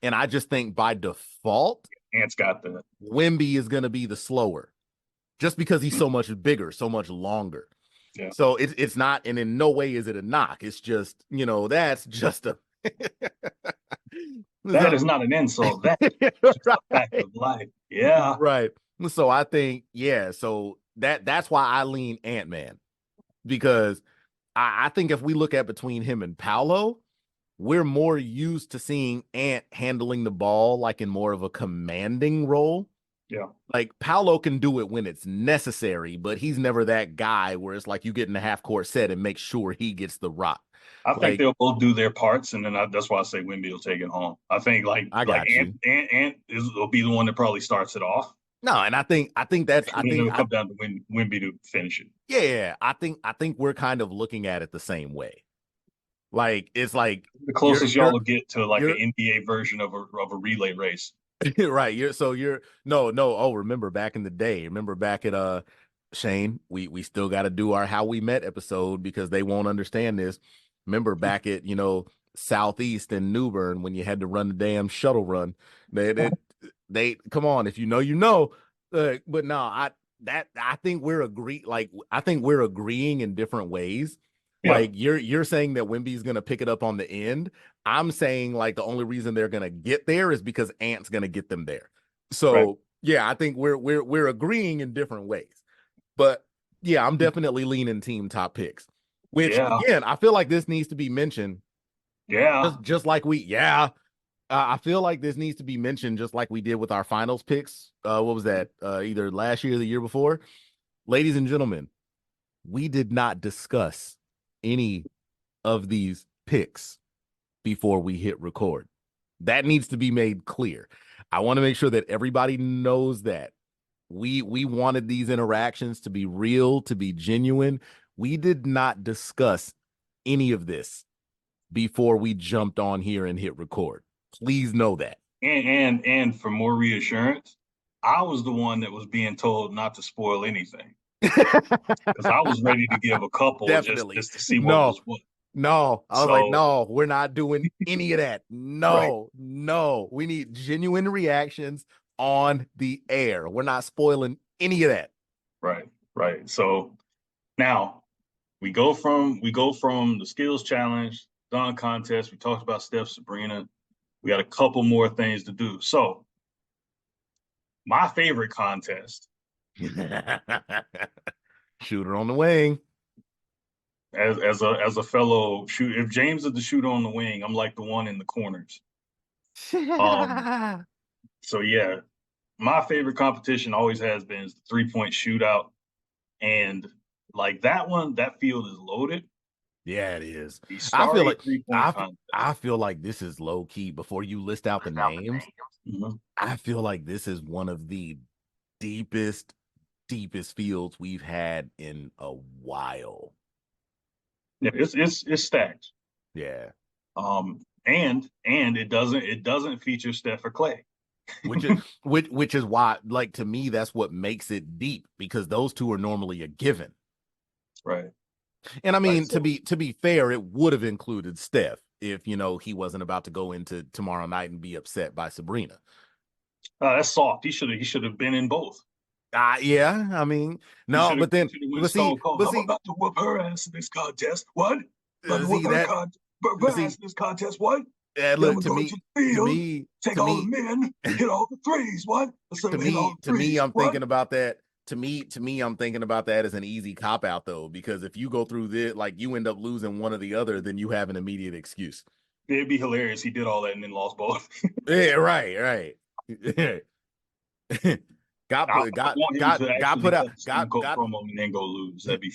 And I just think by default, Ant's got the Wimby is going to be the slower just because he's so much bigger, so much longer. yeah. So it's not, and in no way is it a knock. It's just, that's just a That so, is not an insult. That is just a fact right. of life. Yeah. Right. So I think, yeah, so that's why I lean Ant-Man because I think if we look at between him and Paolo, we're more used to seeing Ant handling the ball like in more of a commanding role. Yeah. Like Paolo can do it when it's necessary, but he's never that guy where it's like you get in a half court set and make sure he gets the rock. I think Like, they'll both do their parts, and then that's why I say Wimby will take it home. I think I like got you. Ant will be the one that probably starts it off, No, and I think that's I and then think it'll come down to Wimby to finish it. yeah, I think we're kind of looking at it the same way. Like it's like The you're closest y'all you're will get to like an you're NBA version of a relay race. right. You're no. Oh, remember back in the day. Remember back at Shane, we still got to do our how we met episode because they won't understand this. Remember back at Southeast and New Bern when you had to run the damn shuttle run. They come on, if you know, you know. But no, I think I think we're agreeing in different ways. Yeah, Like you're saying that Wimby's gonna pick it up on the end. I'm saying like the only reason they're gonna get there is because Ant's gonna get them there. right. So yeah, I think we're agreeing in different ways. But yeah, I'm definitely leaning team top picks. Which Yeah, again, I feel like this needs to be mentioned. yeah, Just like I feel like this needs to be mentioned just like we did with our finals picks. What was that? Either last year or the year before. Ladies and gentlemen, we did not discuss any of these picks before we hit record. That needs to be made clear. I want to make sure that everybody knows that we wanted these interactions to be real, to be genuine. We did not discuss any of this before we jumped on here and hit record. Please know that. and for more reassurance, I was the one that was being told not to spoil anything because I was ready to give a couple Definitely. just to see what No, was what. no. I was like, So no, we're not doing any of that. right, No, no. We need genuine reactions on the air. We're not spoiling any of that. right, right. So now we go from the skills challenge, dunk contest. We talked about Steph Sabrina. We got a couple more things to do. So My favorite contest Shooter on the wing. as a fellow shoot. If James is the shooter on the wing, I'm like the one in the corners. Um, so yeah, my favorite competition always has been is the 3-point shootout. And like that one, that field is loaded. Yeah, it is. The I feel Starry like 3-point I contest. I feel like this is low key. Before you list out the names, Mhm. I feel like this is one of the deepest, deepest fields we've had in a while. Yeah, it's stacked. Yeah. And it doesn't feature Steph or Clay. Which is why, like, to me, that's what makes it deep, because those two are normally a given. Right. And I Right. mean, So to be fair, it would have included Steph if he wasn't about to go into tomorrow night and be upset by Sabrina. that's soft. He should have been in both. Yeah, I mean, He no, should have but then, he should have went Stone Cold. but I'm see, about to whoop her ass in this contest. What? About to whoop see her that, con whoop but her ass see, in this contest. What? Then I'm look, gonna go to the field, take to all the me, men, hit all the threes. What? Instead of hitting all the to me, threes. I'm What? thinking about that. To me, I'm thinking about that as an easy cop out, though, because if you go through this, like, you end up losing one or the other, then you have an immediate excuse. It'd be hilarious. He did all that and then lost both. Yeah, right. I want him to got actually put out, cut the Stone Cold got promo and then go lose. That'd be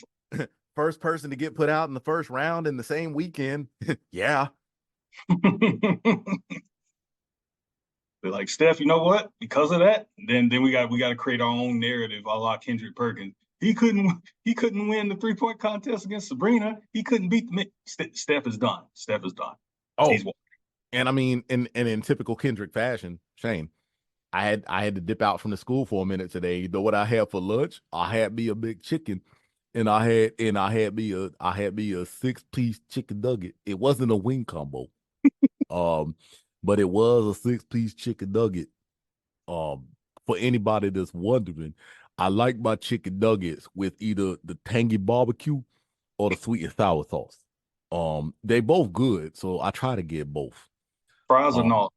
first person to get put out in the first round in the same weekend. Yeah. fun. They're like, Steph, you know what? Because of that, then we got to create our own narrative, a la Kendrick Perkins. He couldn't win the 3-point contest against Sabrina. He couldn't beat the Steph is done. Steph is done. He's Oh, and I mean, in typical Kendrick fashion, Shane, I had to dip out from the school for a minute today. You know what I had for lunch? I had me a big chicken, and I had me a 6-piece chicken nugget. It wasn't a wing combo, um, but it was a 6-piece chicken nugget. Um, for anybody that's wondering, I like my chicken nuggets with either the tangy barbecue or the sweet and sour sauce. They both good, so I try to get both. fries and Um, all.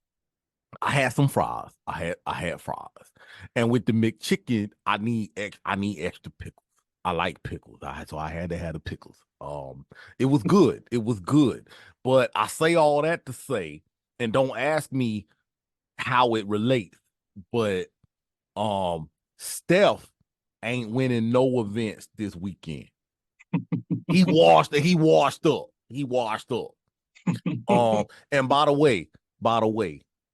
I had some fries. I had fries, and with the McChicken, I need extra pickles. I like pickles, so I had to have the pickles. It was good. It was good, but I say all that to say, and don't ask me how it relates, but Steph ain't winning no events this weekend. He washed up. He washed up. And by the way,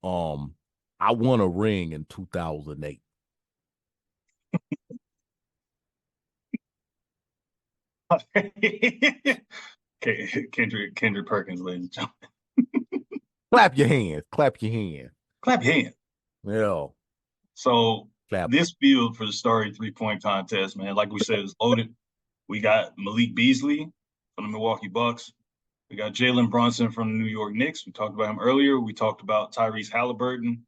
um, I won a ring in 2008. Kendrick Perkins, ladies and gentlemen. Clap your hands. Clap your hands. Clap your hands. Yeah. So Clap. this field for the Starry 3-point contest, man, like we said, is loaded. We got Malik Beasley from the Milwaukee Bucks. We got Jalen Brunson from the New York Knicks. We talked about him earlier. We talked about Tyrese Halliburton.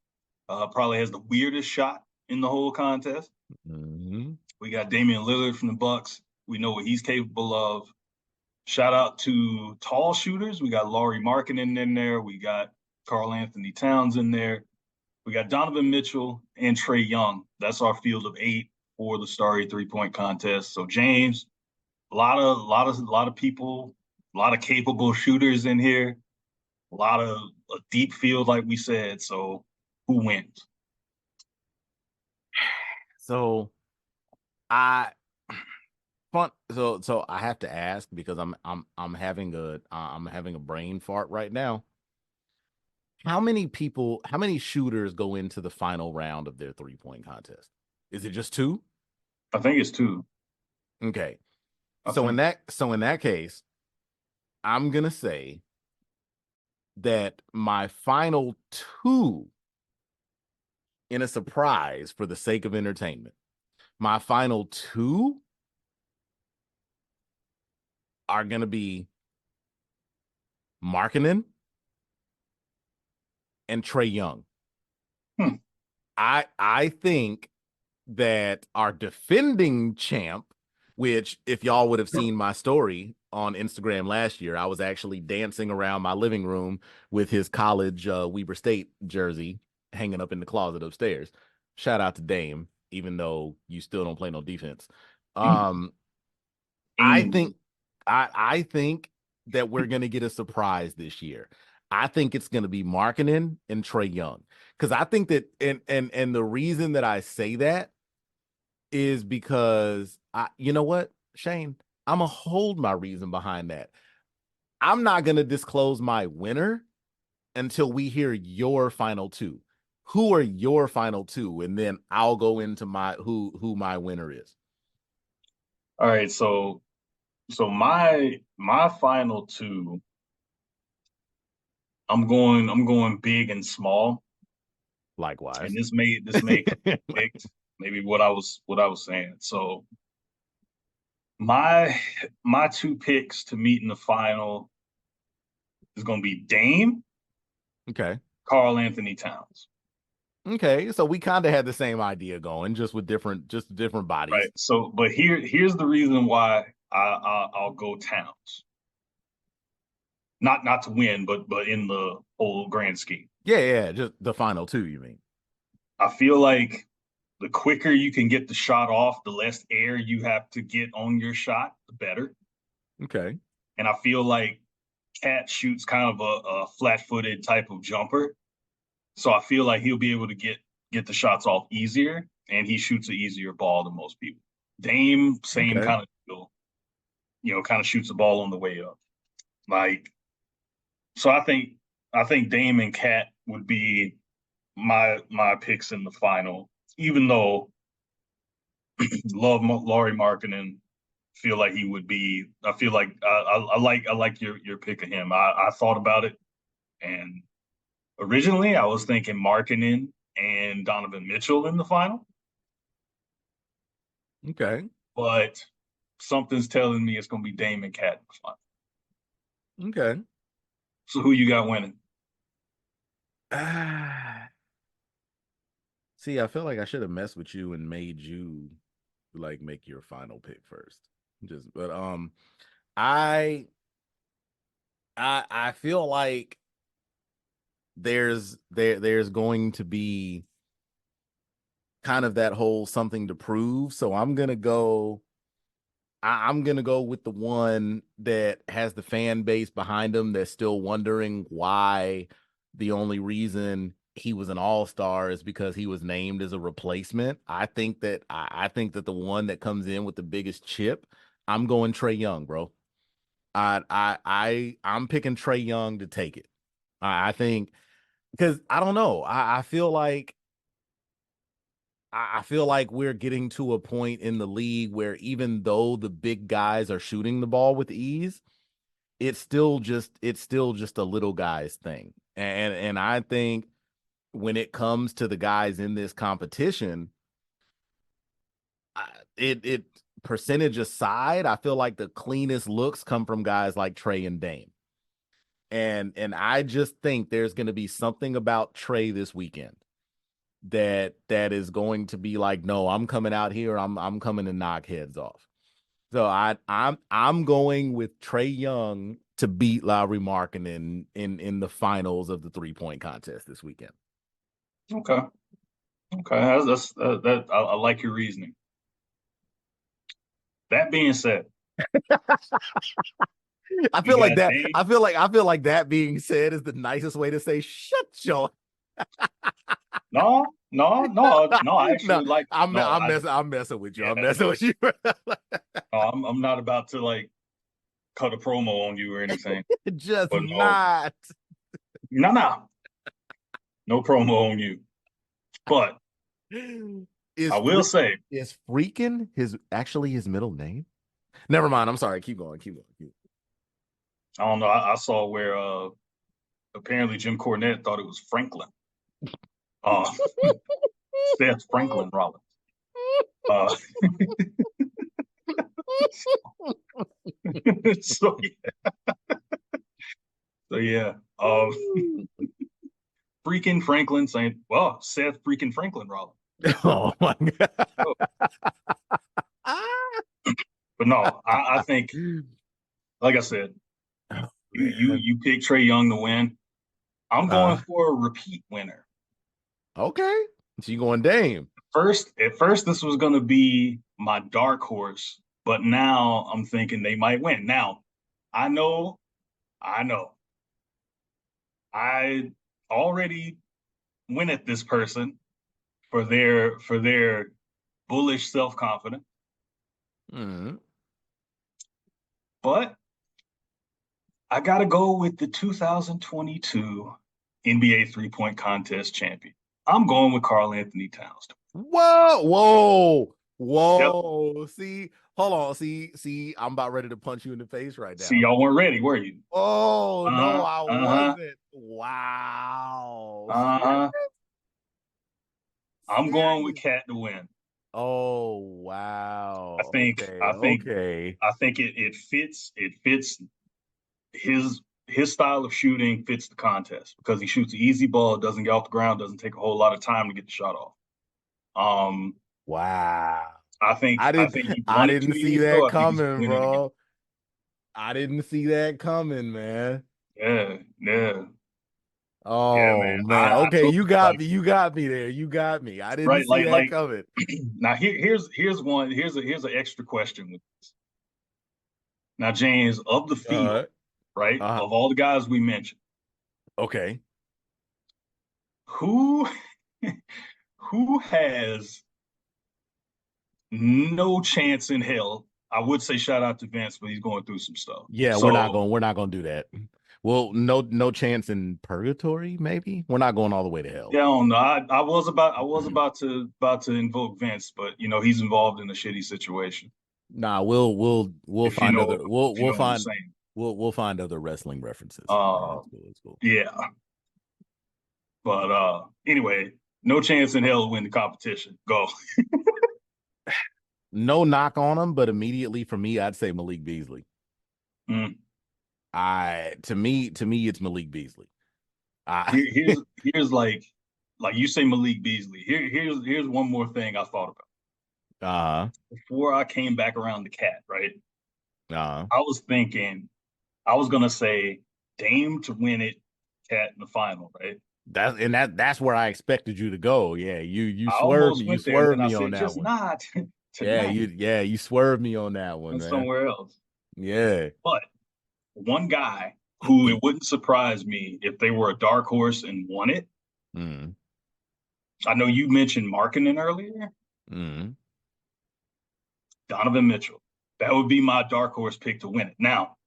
Probably has the weirdest shot in the whole contest. Mm-hmm. We got Damian Lillard from the Bucks. We know what he's capable of. Shout out to tall shooters. We got Laurie Markkinen in there. We got Karl Anthony Towns in there. We got Donovan Mitchell and Trae Young. That's our field of 8 for the Starry 3-point contest. So James, a lot of people, a lot of capable shooters in here, a lot of a deep field, like we said. So who wins? So I so I have to ask, because I'm having a brain fart right now. How many shooters go into the final round of their 3-point contest? Is it just two? I think it's 2. Okay. I think. So in that case, I'm gonna say that my final two, in a surprise for the sake of entertainment, my final two are gonna be Markkinen and Trae Young. Hmm. I think that our defending champ, which, if y'all would have seen my story on Instagram last year, I was actually dancing around my living room with his college Weber State jersey hanging up in the closet upstairs. Shout out to Dame, even though you still don't play no defense. Um, I Aim. think I think that we're gonna get a surprise this year. I think it's gonna be Markkanen and Trae Young. Because I think that and the reason that I say that is because you know what, Shane, I'm gonna hold my reason behind that. I'm not gonna disclose my winner until we hear your final two. Who are your final two? And then I'll go into my who my winner is. All right, so my final two, I'm going big and small, and Likewise. this may contradict maybe what I was saying. So my my two picks to meet in the final is going to be Dame, Okay. Carl Anthony Towns. Okay. So we kind of had the same idea going, just with different Right. bodies. So, but here's the reason why I'll go Towns. Not to win, but in the whole grand scheme. Yeah, yeah. Just the final two, you mean? I feel like the quicker you can get the shot off, the less air you have to get on your shot, the better. Okay. And I feel like Cat shoots kind of a flat-footed type of jumper, so I feel like he'll be able to get the shots off easier, and he shoots an easier ball than most people. Dame, same Okay. kind of deal, kind of shoots the ball on the way up. Like, so I think Dame and Cat would be my picks in the final, even though love Laurie Markkinen. Feel like he would be. I feel like I like your pick of him. I thought about it, and originally I was thinking Markkinen and Donovan Mitchell in the final, Okay. but something's telling me it's going to be Dame and Cat in the final. Okay. So who you got winning? Ah, see, I feel like I should have messed with you and made you like make your final pick first. Just but I I feel like there's going to be kind of that whole something to prove. So I'm gonna go with the one that has the fan base behind him that's still wondering why the only reason he was an all-star is because he was named as a replacement. I think that the one that comes in with the biggest chip, I'm going Trae Young, bro. I'm picking Trae Young to take it. I think because I don't know. I feel like we're getting to a point in the league where even though the big guys are shooting the ball with ease, it's still just a little guys thing. And I think when it comes to the guys in this competition, it percentage aside, I feel like the cleanest looks come from guys like Trae and Dame. And I just think there's going to be something about Trae this weekend that is going to be like, no, I'm coming out here. I'm coming to knock heads off. So I'm going with Trae Young to beat Lowry Markkinen in the finals of the 3-point contest this weekend. Okay, okay, that I like your reasoning. That being said, I we feel like got that. Dame. I feel like that being said is the nicest way to say shut your. No, no, no, no. I No, actually like I'm no. I'm I messing I'm messing with you. Yeah, I'm messing with you. no, I'm not about to like cut a promo on you or anything. Just But no, not. no, no, no promo on you. But Is I will say, is freaking his middle name? Never mind. I'm sorry. Keep going. Keep going. I don't know. I saw where apparently Jim Cornette thought it was Franklin. Uh, Seth Franklin Rollins. Uh, so yeah. Freaking Franklin saying, well, Seth freaking Franklin Rollins. Oh my god. Oh, but no, I think, like I said, Oh, man. you pick Trae Young to win. I'm going Uh, for a repeat winner. okay. So you going Dame? At first, this was going to be my dark horse, but now I'm thinking they might win. Now, I know, I know, I already went at this person for their bullish self confidence, Mm-hmm. but I got to go with the 2022 NBA 3-point contest champion. I'm going with Karl Anthony Towns. Whoa, whoa, Yep. whoa. See, hold on. See, I'm about ready to punch you in the face right See, now. y'all weren't ready, were you? Oh, no, Uh-huh. I Uh-huh. wasn't. Wow. Uh-huh. I'm going with Serious. Cat to win. Oh, I wow. think Okay, I think okay. I think it fits his style of shooting fits the contest because he shoots an easy ball, doesn't get off the ground, doesn't take a whole lot of time to get the shot off. Um, Wow. I think he I won it didn't 2 years see ago. that I think he's coming, winning again. bro. I didn't see that coming, man. Yeah, yeah, yeah, Oh man. man. I Okay, told you you, got like, me. You got me there. You got me. I didn't right, see that like coming. now here's an extra question with this. Now, James, of the field, Uh, right, uh of all the guys we mentioned, okay. who who has no chance in hell? I would say shout out to Vince, but he's going through some stuff. Yeah, So we're not gonna do that. Well, no chance in purgatory, maybe? We're not going all the way to hell. yeah, I don't know. I was about to invoke Vince, but you know he's involved in a shitty situation. Nah, we'll If you find know other if you know what I'm saying. we'll find other wrestling references. Uh, That's cool. That's cool. yeah, but anyway, no chance in hell to win the competition. Go. No knock on him, but immediately for me, I'd say Malik Beasley. Mm. I to me, it's Malik Beasley. I Here's like you say Malik Beasley. Here's one more thing I thought about uh before I came back around the cat. Right, uh I was thinking I was gonna say Dame to win it, cat in the final. Right, that's where I expected you to go. Yeah, I almost you went there, and swerved then I me on said that just one. not Yeah, tonight you swerved me on that one, and man. somewhere else. Yeah. But one guy who it wouldn't surprise me if they were a dark horse and won it. Mm, I know you mentioned Markkinen earlier. mm. Donovan Mitchell. That would be my dark horse pick to win it. Now,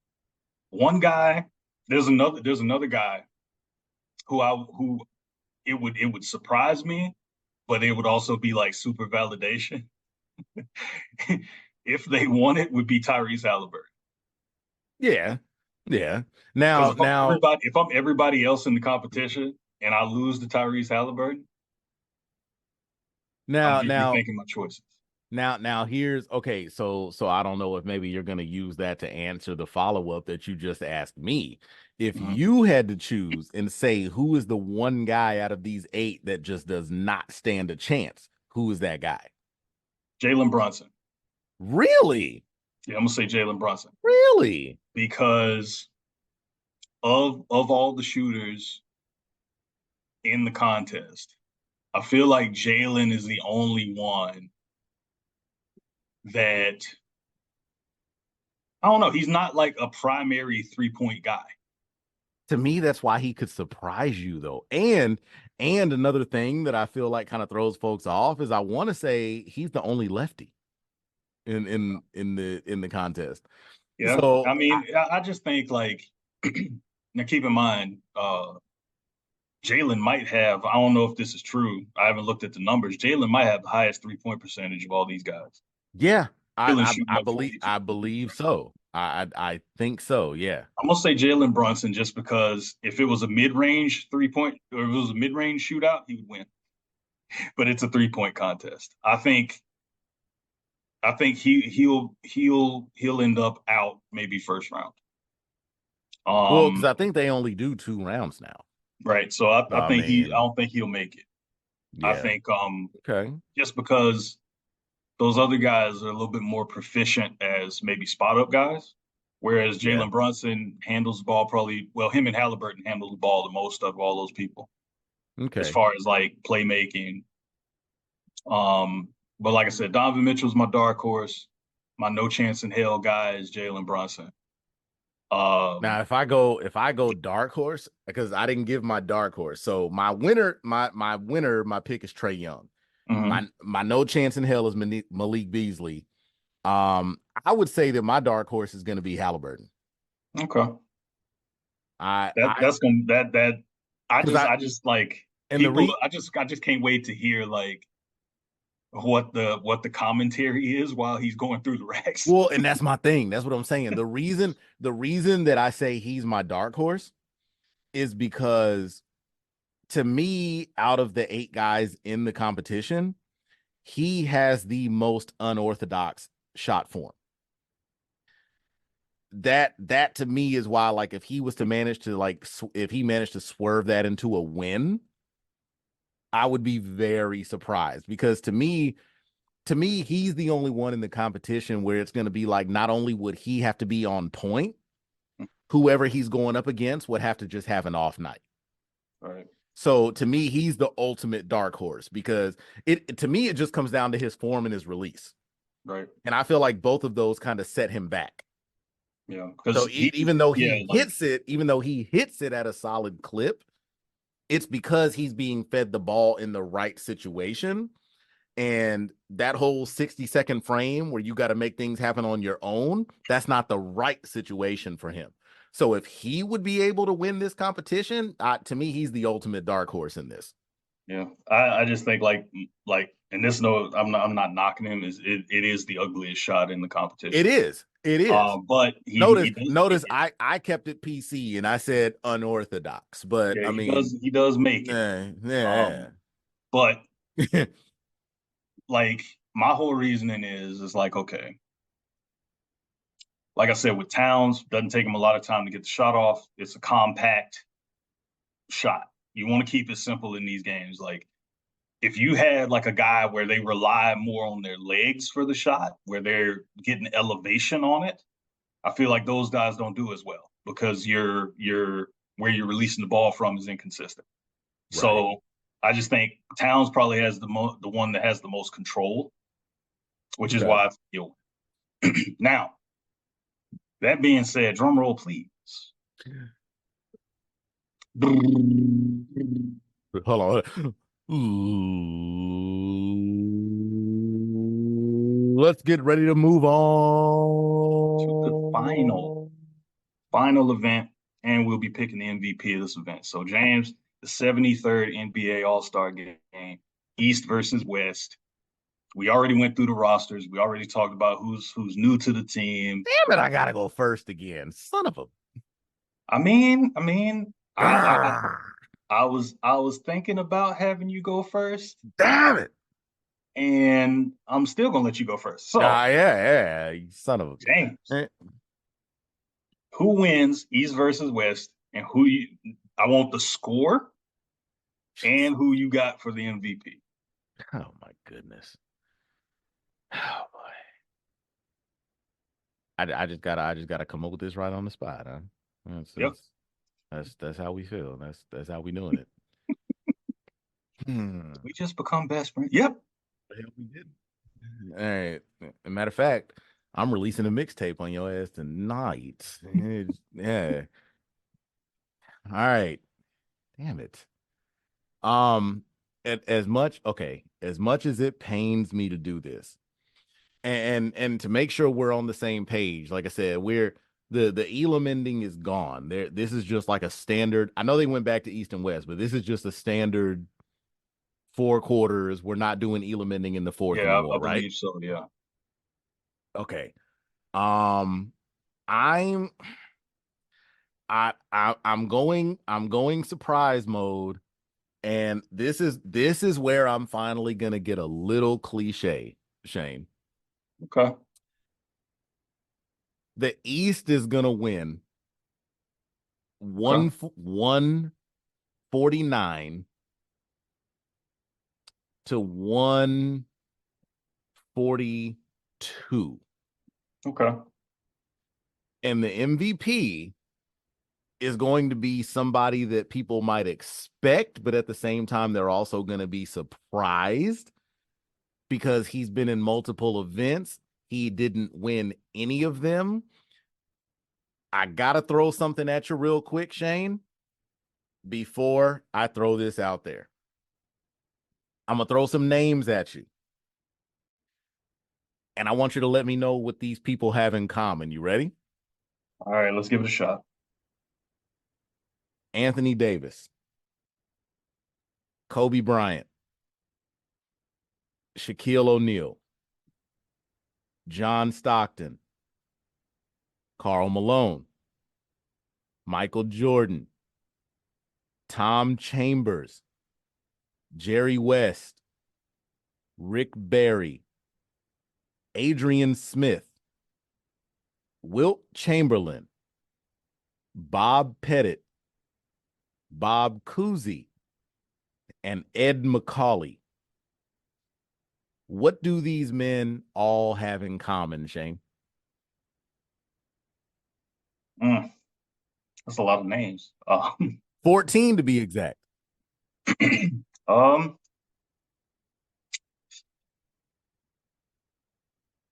one guy, there's another guy who it would surprise me, but it would also be like super validation. If they won it, would be Tyrese Halliburton. Yeah. Yeah. Because Now if I'm everybody else in the competition and I lose to Tyrese Halliburton, I'm now now rethinking my choices. now here's okay, so I don't know if maybe you're gonna use that to answer the follow-up that you just asked me. If Mhm. you had to choose and say who is the one guy out of these eight that just does not stand a chance, who is that guy? Jalen Brunson. Really? Yeah, I'm gonna say Jalen Brunson Really? because of all the shooters in the contest, I feel like Jalen is the only one that I don't know. He's not like a primary 3-point guy. To me, that's why he could surprise you though. And another thing that I feel like kind of throws folks off is I want to say he's the only lefty in the contest. Yeah, So I mean, I just think like now keep in mind, Jalen might have. I don't know if this is true. I haven't looked at the numbers. Jalen might have the highest 3-point percentage of all these guys. yeah, Jalen shooting like I 42%. believe so. I think so. Yeah. I'm gonna say Jalen Brunson just because if it was a mid-range 3-point or if it was a mid-range shootout, he would win. But it's a 3-point contest. I think he'll end up out maybe first round. Well, because Um, I think they only do 2 rounds now. right. So So, I I think I mean, don't think he'll make it. I yeah. think Okay. just because those other guys are a little bit more proficient as maybe spot up guys, whereas Yeah. Jalen Brunson handles the ball probably well. Him and Halliburton handle the ball the most of all those people as Okay. far as like playmaking. But like I said, Donovan Mitchell's my dark horse. My no chance in hell guy is Jalen Brunson. Now, Um, if I go dark horse, because I didn't give my dark horse. So my pick is Trae Young. mhm, My no chance in hell is Malik Beasley. I would say that my dark horse is going to be Halliburton. okay. That I that's gonna that because I I just like and the people. re I just can't wait to hear like what the commentary is while he's going through the racks. well, and that's my thing. That's what I'm saying. The reason that I say he's my dark horse is because to me, out of the 8 guys in the competition, he has the most unorthodox shot form. That to me is why, like, if he was to manage to if he managed to swerve that into a win, I would be very surprised because to me, he's the only one in the competition where it's going to be like, not only would he have to be on point, whoever he's going up against would have to just have an off night. Right, So to me, he's the ultimate dark horse because to me, it just comes down to his form and his release. right, And I feel like both of those kind of set him back. yeah, So because even though yeah, like even though he hits it at a solid clip, it's because he's being fed the ball in the right situation. And that whole 60-second frame where you got to make things happen on your own, that's not the right situation for him. So if he would be able to win this competition, to me, he's the ultimate dark horse in this. yeah, I just think like and this no, I'm not knocking him. It is the ugliest shot in the It competition. is. It is. But Notice, he does notice I kept it PC and I said unorthodox, but yeah I mean, he does make it. yeah. But like my whole reasoning is like okay, like I said with Towns, doesn't take him a lot of time to get the shot off. It's a compact shot. You want to keep it simple in these games. Like if you had like a guy where they rely more on their legs for the shot, where they're getting elevation on it, I feel like those guys don't do as well because you're where you're releasing the ball from is inconsistent. Right. So I just think Towns probably has the one that has the most control, which is Okay. why I feel now. That being said, drum roll, please. Hold on. Ooh, let's get ready to move To the on. final event, and we'll be picking the MVP of this event. So, James, the 73rd NBA All Star game, East versus West. We already went through the rosters. We already talked about who's new to the team. Damn it, I gotta go first again. Son of a. Arrgh. I was thinking about having you go first, Damn it. and I'm still gonna let you go first. So, Yeah, you son of James, a. who wins East versus West, and who you? I want the score and who you got for the MVP. Oh my goodness. Oh boy. I just gotta come up with this right on the spot, huh? That's Yep. that's that's how we feel. That's how we doing it. Hmm. We just become best friends. Yep. Hell, we did. All right. Matter of fact, I'm releasing a mixtape on your ass tonight. Yeah. All right. Damn it. Um, as much as it pains me to do this, and to make sure we're on the same page, like I said, we're the Elam ending is gone. There, this is just like a standard. I know they went back to East and West, but this is just a standard 4 quarters. We're not doing Elam ending in the fourth Yeah, I anymore, right? believe so. Yeah. Okay. Um, I'm I'm going surprise mode, and this is where I'm finally gonna get a little cliche, Shane. Okay. The East is gonna win Okay. 149 to 142. Okay. And the MVP is going to be somebody that people might expect, but at the same time, they're also going to be surprised. because he's been in multiple events. He didn't win any of them. I got to throw something at you real quick, Shane, before I throw this out there. I'm going to throw some names at you. And I want you to let me know what these people have in common. You ready? All right, let's give it a shot. Anthony Davis, Kobe Bryant, Shaquille O'Neal, John Stockton, Karl Malone, Michael Jordan, Tom Chambers, Jerry West, Rick Barry, Adrian Smith, Wilt Chamberlain, Bob Pettit, Bob Cousy, and Ed McCauley. What do these men all have in common, Shane? That's a lot of names. 14 to be exact. Damn,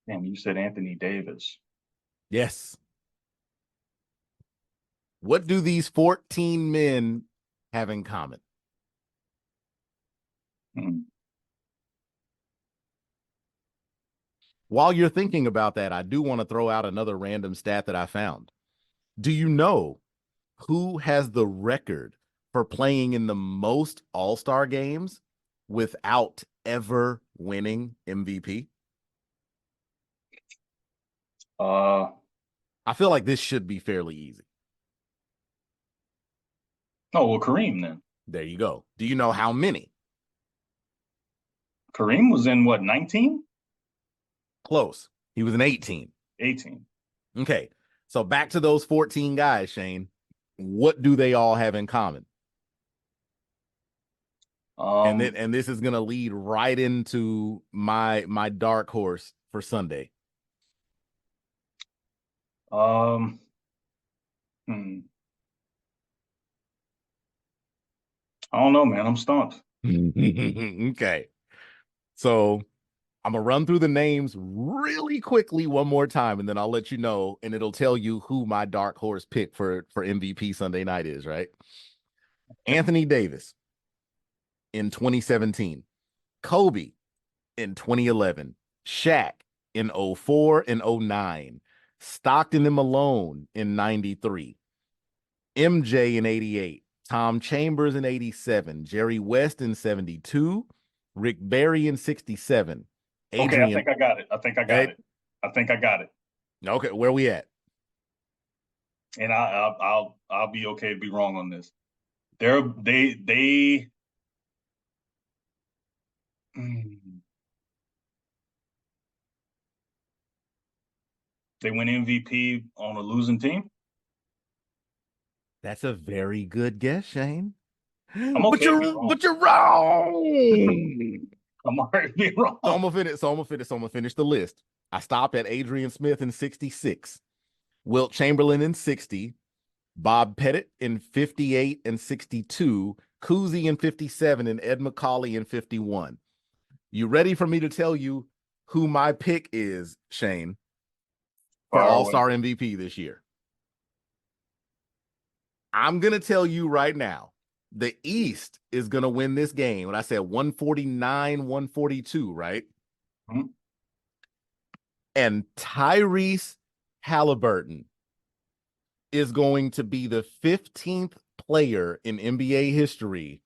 you said Anthony Davis. Yes. What do these 14 men have in common? While you're thinking about that, I do want to throw out another random stat that I found. Do you know who has the record for playing in the most All-Star games without ever winning MVP? I feel like this should be fairly easy. Oh, well, Kareem then. There you go. Do you know how many? Kareem was in what, 19? Close. He was in 18. 18. Okay. So back to those 14 guys, Shane. What do they all have in common? And this is gonna lead right into my dark horse for Sunday. I don't know, man. I'm stumped. Okay. So I'm gonna run through the names really quickly one more time, and then I'll let you know, and it'll tell you who my dark horse pick for MVP Sunday night is, right? Anthony Davis in 2017, Kobe in 2011, Shaq in 04 and 09, Stockton and Malone in 93, MJ in 88, Tom Chambers in 87, Jerry West in 72, Rick Barry in 67. Okay, I think I got it. I think I got it. Okay, where we at? And I'll be okay to be wrong on this. They win MVP on a losing team. That's a very good guess, Shane. I'm okay but you're wrong. I'm already wrong. So I'm gonna finish the list. I stopped at Adrian Smith in 66, Wilt Chamberlain in 60, Bob Pettit in 58 and 62, Cousy in 57, and Ed McCauley in 51. You ready for me to tell you who my pick is, Shane, for All-Star MVP this year? I'm going to tell you right now, the East is going to win this game. And I said 149-142, right? Mm-hmm. And Tyrese Halliburton is going to be the 15th player in NBA history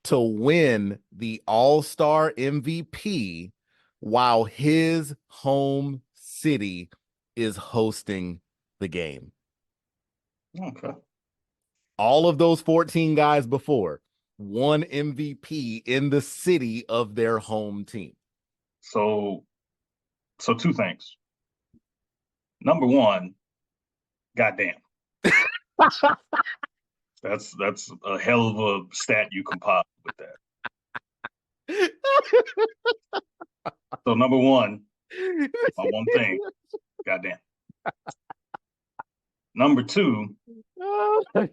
to win the All-Star MVP while his home city is hosting the game. Okay. All of those 14 guys before won MVP in the city of their home team. So two things. Number one, goddamn. That's a hell of a stat you compiled with that. So number one, my one thing, goddamn. Number two, the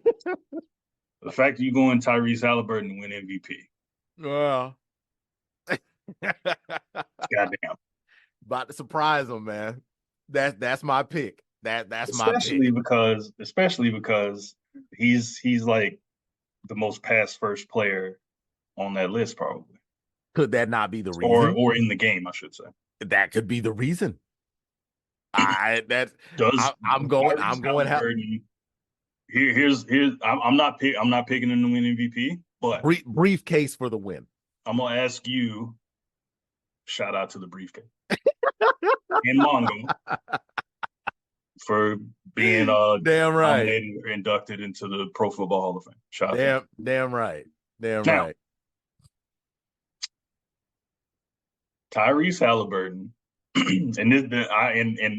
fact that you going Tyrese Halliburton to win MVP. Well, Goddamn. About to surprise him, man. That's my pick. That's my Especially pick. because he's like the most pass first player on that list, probably. Could that not be the Or reason? in the game, I should say. That could be the reason. I that Does I'm going. Tyrese I'm going. Halliburton here's I'm not picking him to win MVP, but Briefcase for the win. I'm gonna ask you. Shout out to the briefcase and Mongo for being Damn right. nominated or inducted into the Pro Football Hall of Fame. Shout out to him. Damn right. Damn Now, right. Tyrese Halliburton, and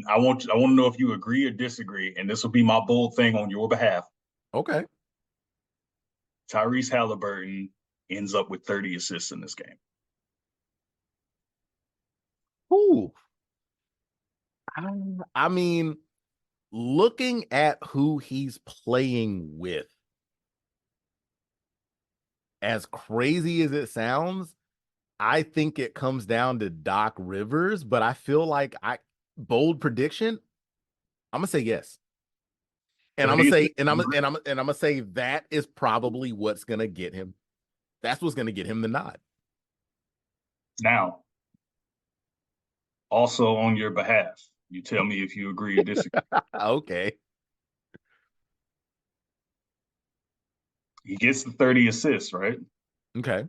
I want to know if you agree or disagree, and this will be my bold thing on your behalf. Okay. Tyrese Halliburton ends up with 30 assists in this game. Ooh. I mean, looking at who he's playing with, as crazy as it sounds, I think it comes down to Doc Rivers, but I feel like bold prediction, I'm gonna say yes. And I'm gonna say, I'm gonna say that is probably what's gonna get him. That's what's gonna get him the nod. Now, also on your behalf, you tell me if you agree or disagree. Okay. He gets the 30 assists, right? Okay.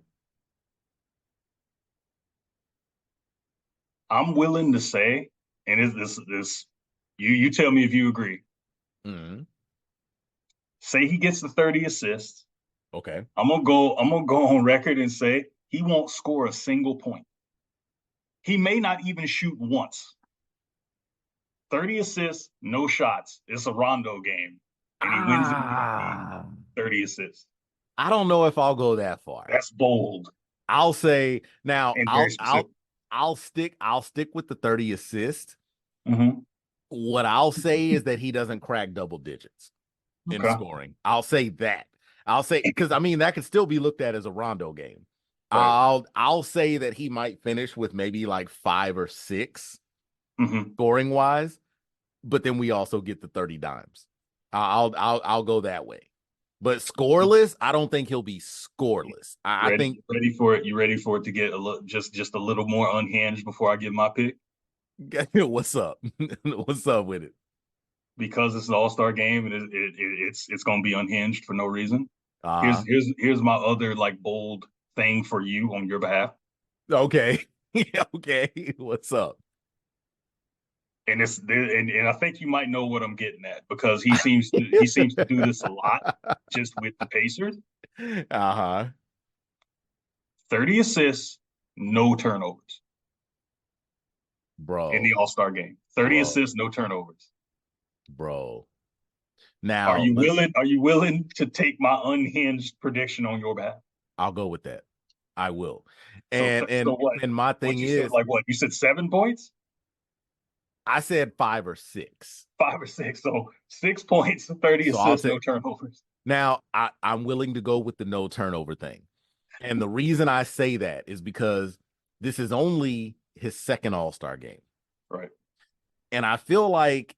I'm willing to say, and this you tell me if you agree. Mm-hmm. Say he gets the 30 assists. Okay. I'm gonna go on record and say he won't score a single point. He may not even shoot once. 30 assists, no shots. It's a Rondo game. And he wins MVP, 30 assists. I don't know if I'll go that far. That's bold. I'll say now and very specific. I'll stick with the 30 assists. Mm-hmm. What I'll say is that he doesn't crack double digits in scoring. I'll say that. I'll say because I mean that could still be looked at as a Rondo game. Right. I'll say that he might finish with maybe like 5 or 6 scoring wise, but then we also get the 30 dimes. I'll go that way. But scoreless, I don't think he'll be scoreless. I think ready for it. You ready for it to get a little just a little more unhinged before I give my pick? What's up? What's up with it? Because it's an all-star game and it's going to be unhinged for no reason. Here's my other like bold thing for you on your behalf. Okay. Okay. What's up? And I think you might know what I'm getting at because he seems to do this a lot just with the Pacers. 30 assists, no turnovers. Bro. In the All-Star game. 30 assists, no turnovers. Bro. Now, are you willing to take my unhinged prediction on your behalf? I'll go with that. I will. And my thing is like what? You said 7 points? I said 5 or 6. 5 or 6. So 6 points, 30 assists, no turnovers. Now, I'm willing to go with the no turnover thing. And the reason I say that is because this is only his second All-Star game. Right. And I feel like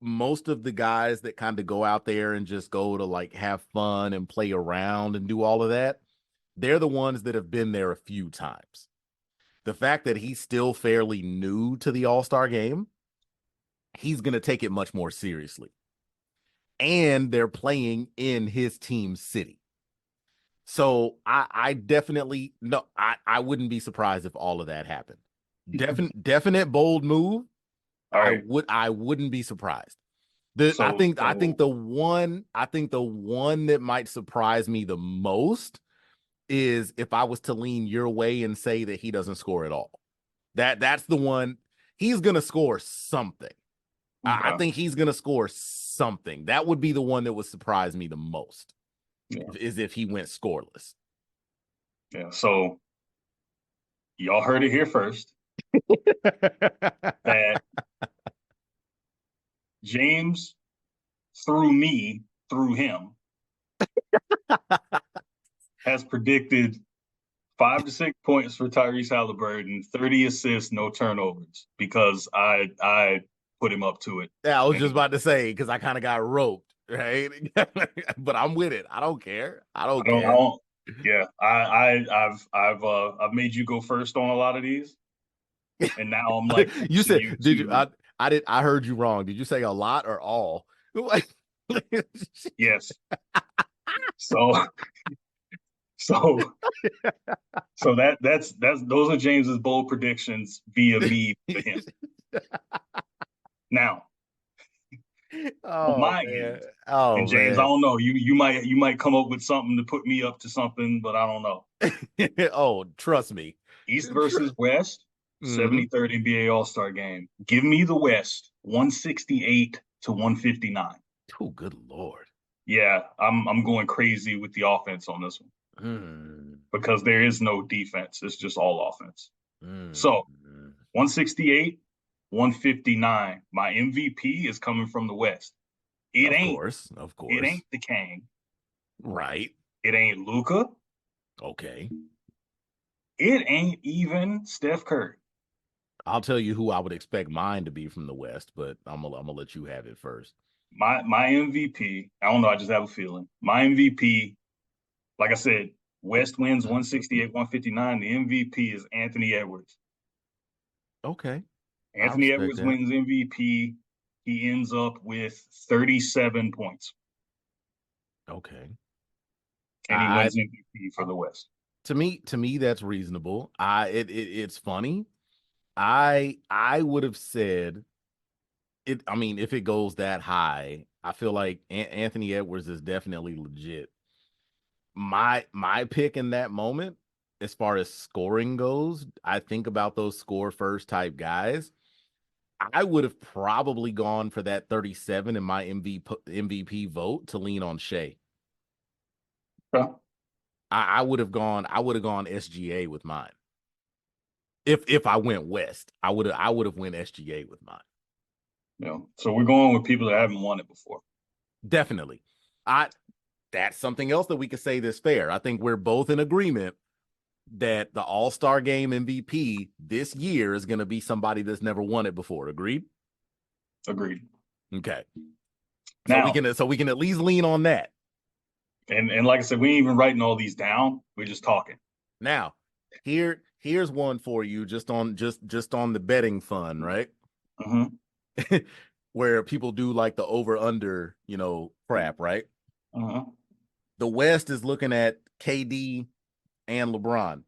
most of the guys that kind of go out there and just go to like have fun and play around and do all of that, they're the ones that have been there a few times. The fact that he's still fairly new to the All-Star game, he's going to take it much more seriously. And they're playing in his team city. So I definitely no, I wouldn't be surprised if all of that happened. Definite bold move. Right. I wouldn't be surprised. I think the one that might surprise me the most is if I was to lean your way and say that he doesn't score at all. That's the one. He's gonna score something. Okay. I think he's gonna score something. That would be the one that would surprise me the most. Yeah. Is if he went scoreless. Yeah. So y'all heard it here first. That James, through him, has predicted 5 to 6 points for Tyrese Halliburton, 30 assists, no turnovers, because I put him up to it. Yeah, I was just And about to say because I kind of got roped, right? But I'm with it. I don't care. I don't I care. don't yeah, I've made you go first on a lot of these, and now I'm like You forcing said, you did you? to I heard you wrong. Did you say a lot or all? Like, yes. So so so that's those are James's bold predictions via me to him. Now, on oh my man, end, oh and James, I man, don't know. You might come up with something to put me up to something, but I don't know. oh, trust me. East versus West, Hmm. 73rd NBA All-Star game. Give me the West, 168 to 159. Oh, good Lord. Yeah, I'm going crazy with the offense on this one Mm, because there is no defense. It's just all offense. mm, So 168, 159. My MVP is coming from the West. It of ain't course, of it course. ain't the Kang. Right. It ain't Luca. Okay. It ain't even Steph Curry. I'll tell you who I would expect mine to be from the West, but I'm gonna let you have it first. My MVP, I don't know, I just have a feeling. My MVP, like I said, West wins 168, 159. The MVP is Anthony Edwards. Okay. I Anthony respect Edwards that. wins MVP. He ends up with 37 points, Okay. and he I wins MVP for the West. to me that's reasonable. It's funny. I would have said it. I mean, if it goes that high, I feel like Anthony Edwards is definitely legit. My pick in that moment, as far as scoring goes, I think about those score first type guys. I would have probably gone for that 37 in my MVP vote to lean on Shea. Okay. I would have gone SGA with mine. If I went West, I would have went SGA with mine. So we're going with people that haven't won it before. Definitely. I That's something else that we could say this fair. I think we're both in agreement that the All-Star game MVP this year is going to be somebody that's never won it before. Agreed? Agreed. Okay. Now, So we can at least lean on that. and like I said, we ain't even writing all these down. We're just talking. Now, here's one for you just on the betting fun, right? Hmm. Where people do like the over under, crap, right? Uh-huh. The West is looking at KD and LeBron.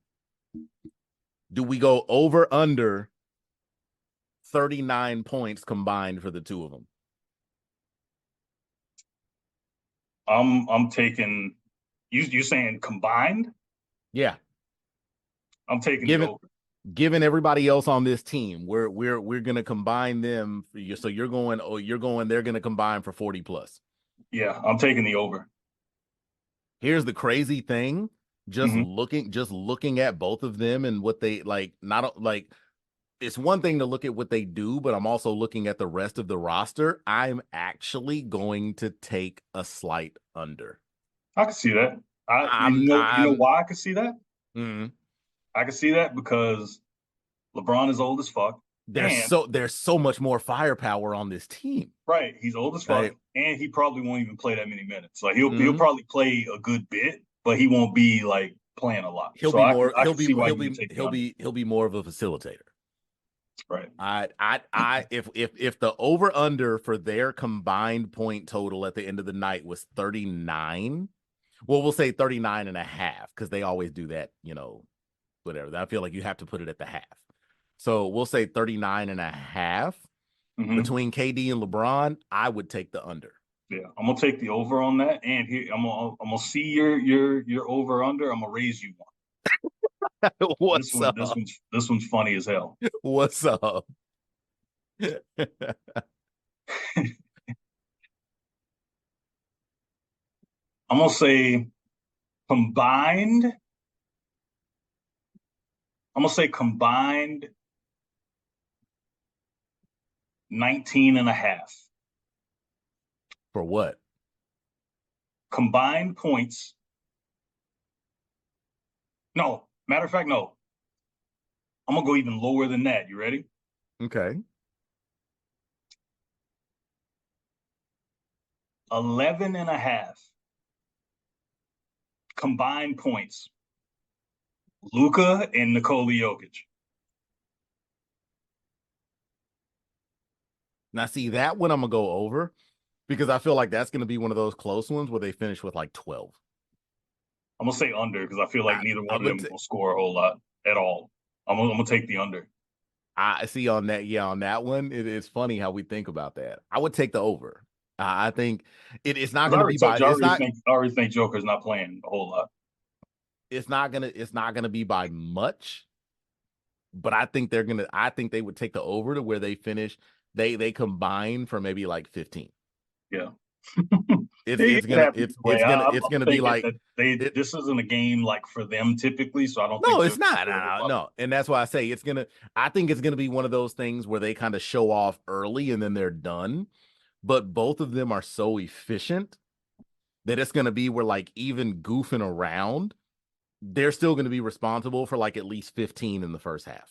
Do we go over under 39 points combined for the two of them? I'm taking you saying combined? Yeah. I'm taking the Given over. given everybody else on this team, we're gonna combine them. So you're going, they're gonna combine for 40 plus. Yeah, I'm taking the over. Here's the crazy thing. Just Hmm. looking at both of them and what they like, not like it's one thing to look at what they do, but I'm also looking at the rest of the roster. I'm actually going to take a slight under. I can see that. I I'm you know I'm why I can see that? mm, I can see that because LeBron is old as fuck. And there's so much more firepower on this team, right, he's old as fuck, right? and he probably won't even play that many minutes. Like he'll Mm, probably play a good bit, but he won't be like playing a lot. he'll So be I can more I can see why you would take the under. he'll be more of a facilitator. Right. If the over under for their combined point total at the end of the night was 39, well, we'll say 39 and a half because they always do that, whatever. I feel like you have to put it at the half. So we'll say 39 and a half Hmm. between KD and LeBron. I would take the under. Yeah, I'm gonna take the over on that, and here I'm gonna see your over under. I'm gonna raise you one. This What's one this up? one's this one's funny as hell. What's up? I'm gonna say combined. I'm gonna say combined 19 and a half. For what? Combined points. No, Matter of fact, no. I'm gonna go even lower than that. You ready? Okay. 11 and a half combined points. Luka and Nikola Jokic. Now, see that one I'm gonna go over because I feel like that's gonna be one of those close ones where they finish with like 12. I'm gonna say under because I feel like neither one I'm of them gonna will score a whole lot at all. I'm gonna take the under. I see on that, yeah, on that one, it's funny how we think about that. I would take the over. I think it's not Because I going to already be told by you, I already think Joker's not playing a whole lot. it's not gonna be by much, but I think they would take the over to where they finish they combine for maybe like 15. Yeah. It's It could gonna happen either way. it's I'm gonna be thinking like that it. this isn't a game like for them typically, so I don't think No, it's Joker's not. gonna whip No, up. no. And that's why I say I think it's gonna be one of those things where they kind of show off early and then they're done. But both of them are so efficient that it's gonna be where like even goofing around, they're still gonna be responsible for like at least 15 in the first half.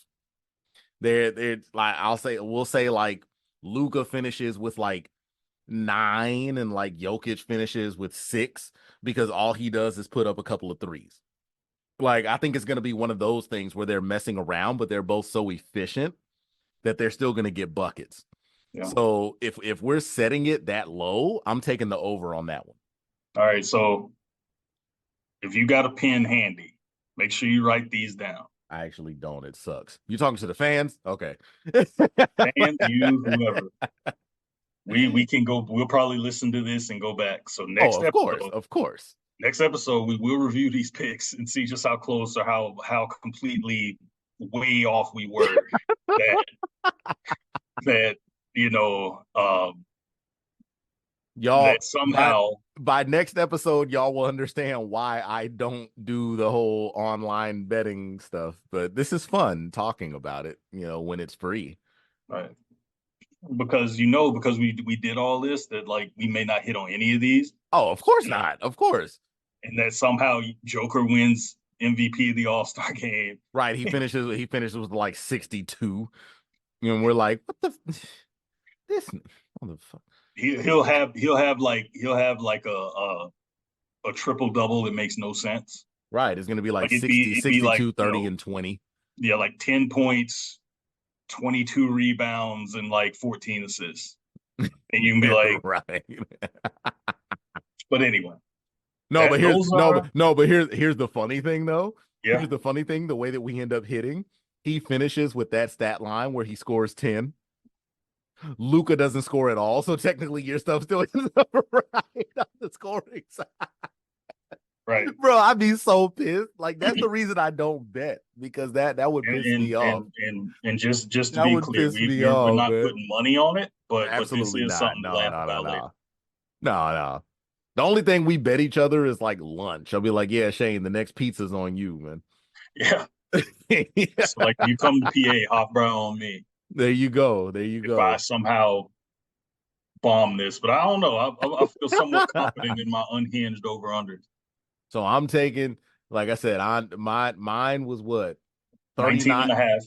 They're like we'll say like Luka finishes with like 9 and like Jokic finishes with 6 because all he does is put up a couple of threes. Like I think it's going to be one of those things where they're messing around, but they're both so efficient that they're still going to get buckets. Yeah. So if we're setting it that low, I'm taking the over on that one. All right. So if you got a pen handy, make sure you write these down. I actually don't. It sucks. You talking to the fans? Okay. And you, whoever. We can go. We'll probably listen to this and go back. So Oh, of course, of course. next episode, we will review these picks and see just how close or how completely way off we were. that that you know Y'all that somehow by next episode, y'all will understand why I don't do the whole online betting stuff. But this is fun talking about it, when it's free. right, because because we did all this that like we may not hit on any of these. Oh, of course not. Of course. And that somehow Joker wins MVP of the All-Star game. Right. He finishes with like 62. And we're like, what the this motherfucker. He'll have like a triple double that makes no sense. Right. It's gonna be like Like 60, it'd be like 62, 30, and 20. Yeah, like 10 points, 22 rebounds, and like 14 assists. And you can be like, right. but anyway. No, but here's the funny thing though. Yeah. Here's the funny thing, the way that we end up hitting, he finishes with that stat line where he scores 10. Luka doesn't score at all, so technically your stuff still is right on the scoring side. Right. Bro, I'd be so pissed. Like that's the reason I don't bet, because that would piss me off. And just to that be would clear, piss me we're off, not man. putting money on it, but Absolutely this is not. something to laugh about later. No. The only thing we bet each other is like lunch. I'll be like, yeah, Shane, the next pizza's on you, man. Yeah. Yeah. So like you come to PA, Hofbrau on me. There you go. If I somehow bomb this, but I don't know. I feel somewhat confident in my unhinged over-under. So I'm taking, like I said, mine was what? 19 and a half.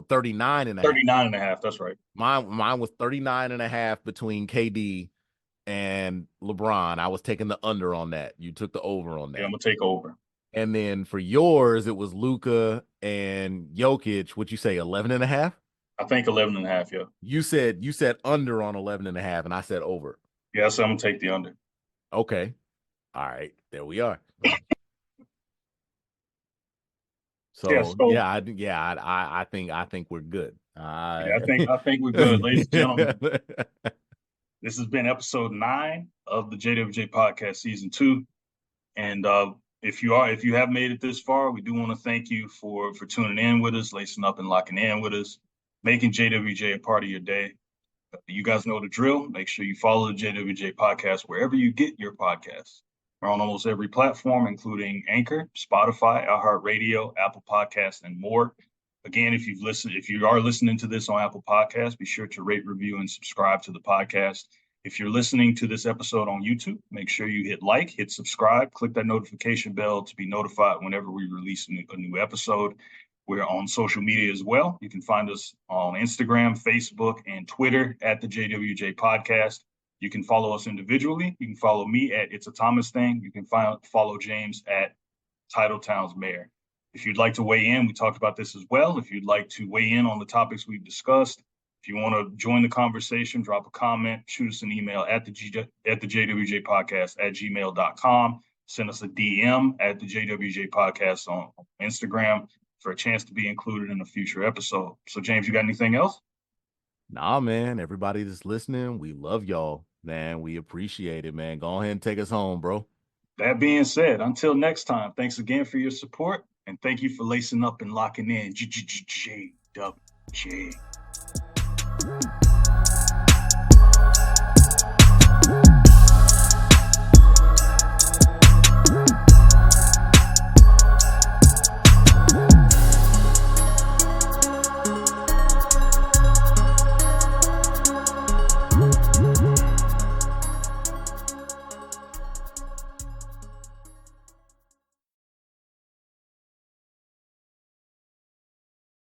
39 and a 39 and a half. That's right. Mine was 39 and a half between KD and LeBron. I was taking the under on that. You took the over on that. Yeah, I'm gonna take over. And then for yours, it was Luka and Jokic. What'd you say, 11 and a half? I think 11 and a half, yeah. You said under on 11 and a half, and I said over. Yeah, so I'm gonna take the under. Okay. All right. There we are. I think we're good. I think we're good, ladies and gentlemen. This has been episode 9 of the JWJ podcast season 2. And if you have made it this far, we do want to thank you for tuning in with us, lacing up and locking in with us, making JWJ a part of your day. You guys know the drill. Make sure you follow the JWJ podcast wherever you get your podcasts. We're on almost every platform, including Anchor, Spotify, iHeartRadio, Apple Podcasts, and more. Again, if you are listening to this on Apple Podcasts, be sure to rate, review, and subscribe to the podcast. If you're listening to this episode on YouTube, make sure you hit like, hit subscribe, click that notification bell to be notified whenever we release a new episode. We're on social media as well. You can find us on Instagram, Facebook, and Twitter at the JWJ Podcast. You can follow us individually. You can follow me at It's a Thomas Thing. You can follow James at Titletown's Mayor. If you'd like to weigh in, we talked about this as well. If you'd like to weigh in on the topics we've discussed, if you want to join the conversation, drop a comment, shoot us an email at the JWJ Podcast at gmail.com. Send us a DM at the JWJ Podcast on Instagram for a chance to be included in a future episode. So, James, you got anything else? Nah, man. Everybody that's listening, we love y'all, man. We appreciate it, man. Go ahead and take us home, bro. That being said, until next time, thanks again for your support, and thank you for lacing up and locking in. JWJ.